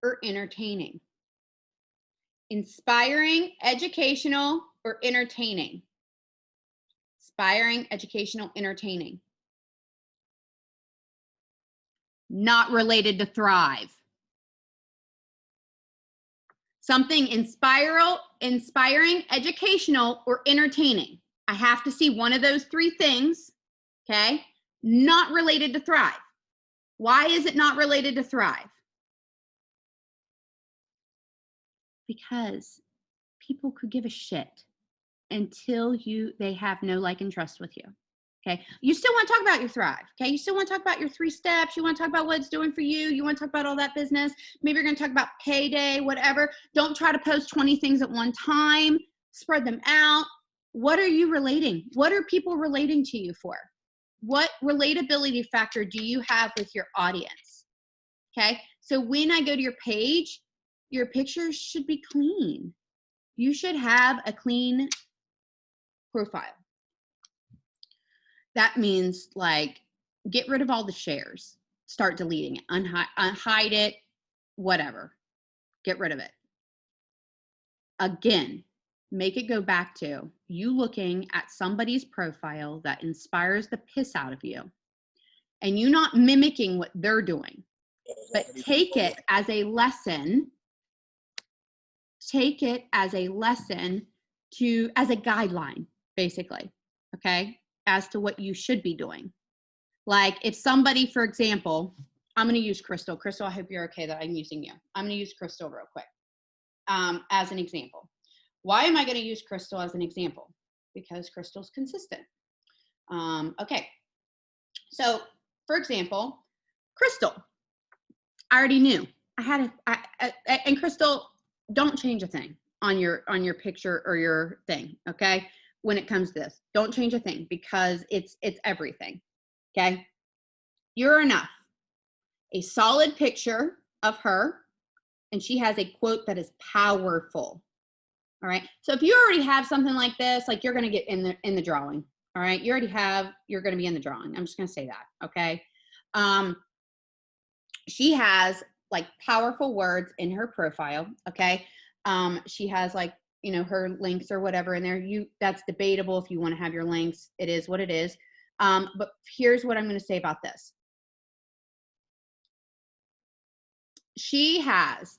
or entertaining. Inspiring, educational, or entertaining. Inspiring, educational, entertaining. Not related to Thrive. Something inspiring, educational, or entertaining. I have to see one of those 3 things, okay? Not related to Thrive. Why is it not related to Thrive? Because people could give a shit until they have no like and trust with you. Okay, you still want to talk about your Thrive. Okay, you still want to talk about your 3 steps. You want to talk about what it's doing for you. You want to talk about all that business. Maybe you're going to talk about payday, whatever. Don't try to post 20 things at one time. Spread them out. What are you relating? What are people relating to you for? What relatability factor do you have with your audience? Okay, so when I go to your page, your pictures should be clean. You should have a clean profile. That means, like, get rid of all the shares, start deleting it, unhide it, whatever. Get rid of it. Again, make it go back to you looking at somebody's profile that inspires the piss out of you, and you not mimicking what they're doing. but take it as a lesson. Take it as a lesson as a guideline, basically, okay, as to what you should be doing. Like if somebody, for example, I'm going to use Crystal. Crystal, I hope you're okay that I'm using you. I'm going to use Crystal real quick as an example. Why am I going to use Crystal as an example? Because Crystal's consistent. Okay. So, for example, Crystal, I already knew. And Crystal, don't change a thing on your picture or your thing, okay? When it comes to this, don't change a thing because it's everything, okay? You're enough. A solid picture of her, and she has a quote that is powerful. All right. So if you already have something like this, like you're going to get in the drawing. All right. You're going to be in the drawing. I'm just going to say that. Okay. She has like powerful words in her profile. Okay. She has like, her links or whatever in there. That's debatable if you want to have your links. It is what it is. But here's what I'm going to say about this. She has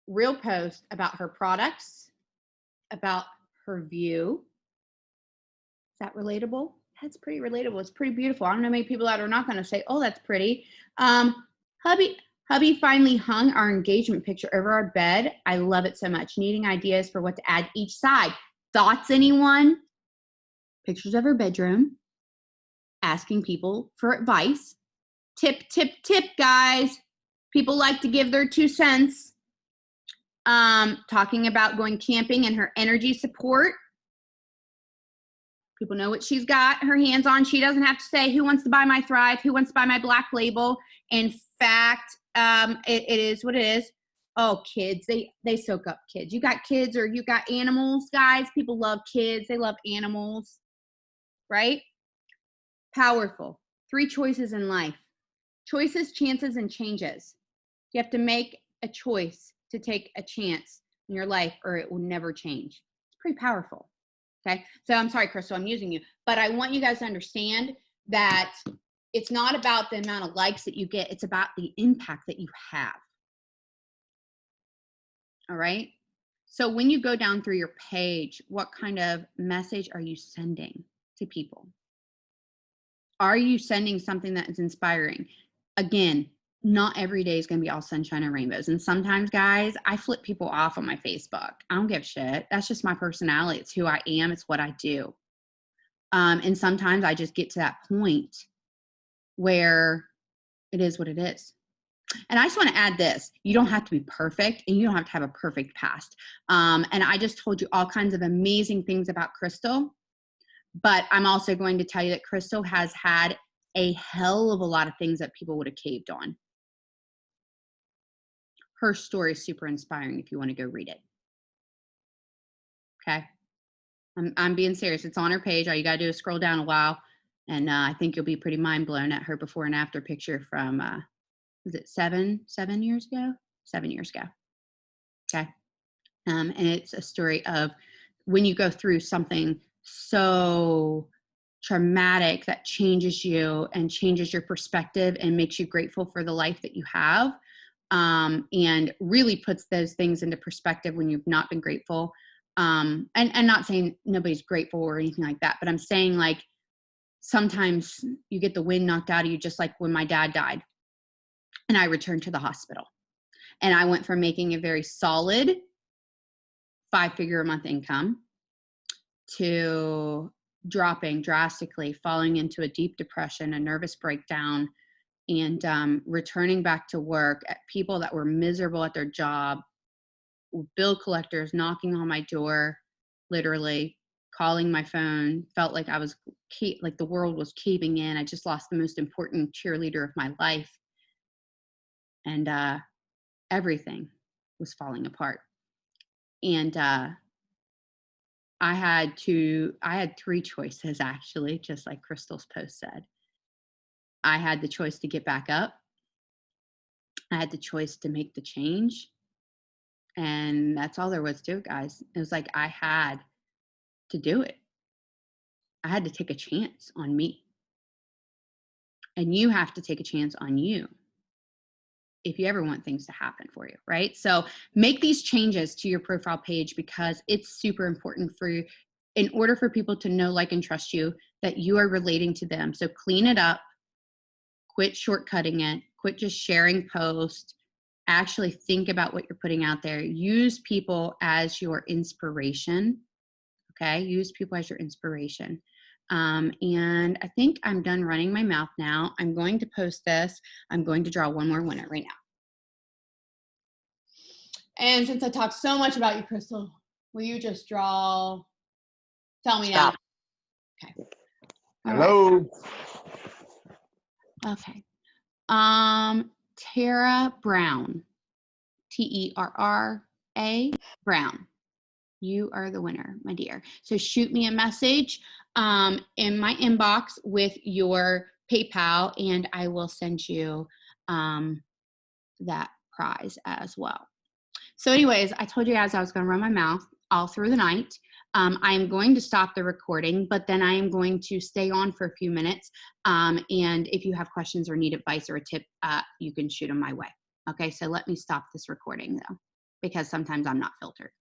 real posts about her products, about her view. Is that relatable? That's pretty relatable. It's pretty beautiful. I don't know many people that are not going to say, oh, that's pretty. Hubby finally hung our engagement picture over our bed. I love it so much. Needing ideas for what to add each side. Thoughts, anyone? Pictures of her bedroom. Asking people for advice. Tip, guys. People like to give their 2 cents. Talking about going camping and her energy support. People know what she's got her hands on. She doesn't have to say, who wants to buy my Thrive? Who wants to buy my Black Label? In fact, it is what it is. Oh, kids, they soak up kids. You got kids or you got animals, guys. People love kids. They love animals, right? Powerful. 3 choices in life. Choices, chances, and changes. You have to make a choice to take a chance in your life or it will never change. It's pretty powerful. Okay. So I'm sorry, Crystal, I'm using you, but I want you guys to understand that it's not about the amount of likes that you get. It's about the impact that you have. All right. So when you go down through your page, what kind of message are you sending to people? Are you sending something that is inspiring? Again, not every day is going to be all sunshine and rainbows. And sometimes, guys, I flip people off on my Facebook. I don't give a shit. That's just my personality. It's who I am. It's what I do. And sometimes I just get to that point where it is what it is. And I just want to add this. You don't have to be perfect and you don't have to have a perfect past. And I just told you all kinds of amazing things about Crystal. But I'm also going to tell you that Crystal has had a hell of a lot of things that people would have caved on. Her story is super inspiring if you want to go read it. Okay. I'm being serious. It's on her page. All you got to do is scroll down a while. And I think you'll be pretty mind blown at her before and after picture from, was it 7 years ago? 7 years ago. Okay. And it's a story of when you go through something so traumatic that changes you and changes your perspective and makes you grateful for the life that you have. And really puts those things into perspective when you've not been grateful. And not saying nobody's grateful or anything like that, but I'm saying like sometimes you get the wind knocked out of you, just like when my dad died and I returned to the hospital and I went from making a very solid 5-figure a month income to dropping drastically, falling into a deep depression, a nervous breakdown, and returning back to work at people that were miserable at their job, bill collectors knocking on my door, literally calling my phone, felt like I was like the world was caving in. I just lost the most important cheerleader of my life. And everything was falling apart. And I had 3 choices, actually, just like Crystal's post said. I had the choice to get back up. I had the choice to make the change. And that's all there was to it, guys. It was like I had to do it. I had to take a chance on me. And you have to take a chance on you. if you ever want things to happen for you, right? So make these changes to your profile page because it's super important for you in order for people to know, like, and trust you, that you are relating to them. So clean it up, quit shortcutting it, quit just sharing posts, actually think about what you're putting out there. Use people as your inspiration, okay? Use people as your inspiration. And I think I'm done running my mouth now. I'm going to post this. I'm going to draw one more winner right now. And since I talked so much about you, Crystal, will you just draw? Tell me Stop. now. Okay. All right. Hello. Okay. Tara Brown. Terra Brown. You are the winner, my dear. So shoot me a message in my inbox with your PayPal, and I will send you that prize as well. So anyways, I told you guys I was going to run my mouth all through the night. I am going to stop the recording, but then I am going to stay on for a few minutes. And if you have questions or need advice or a tip, you can shoot them my way. Okay, so let me stop this recording though, because sometimes I'm not filtered.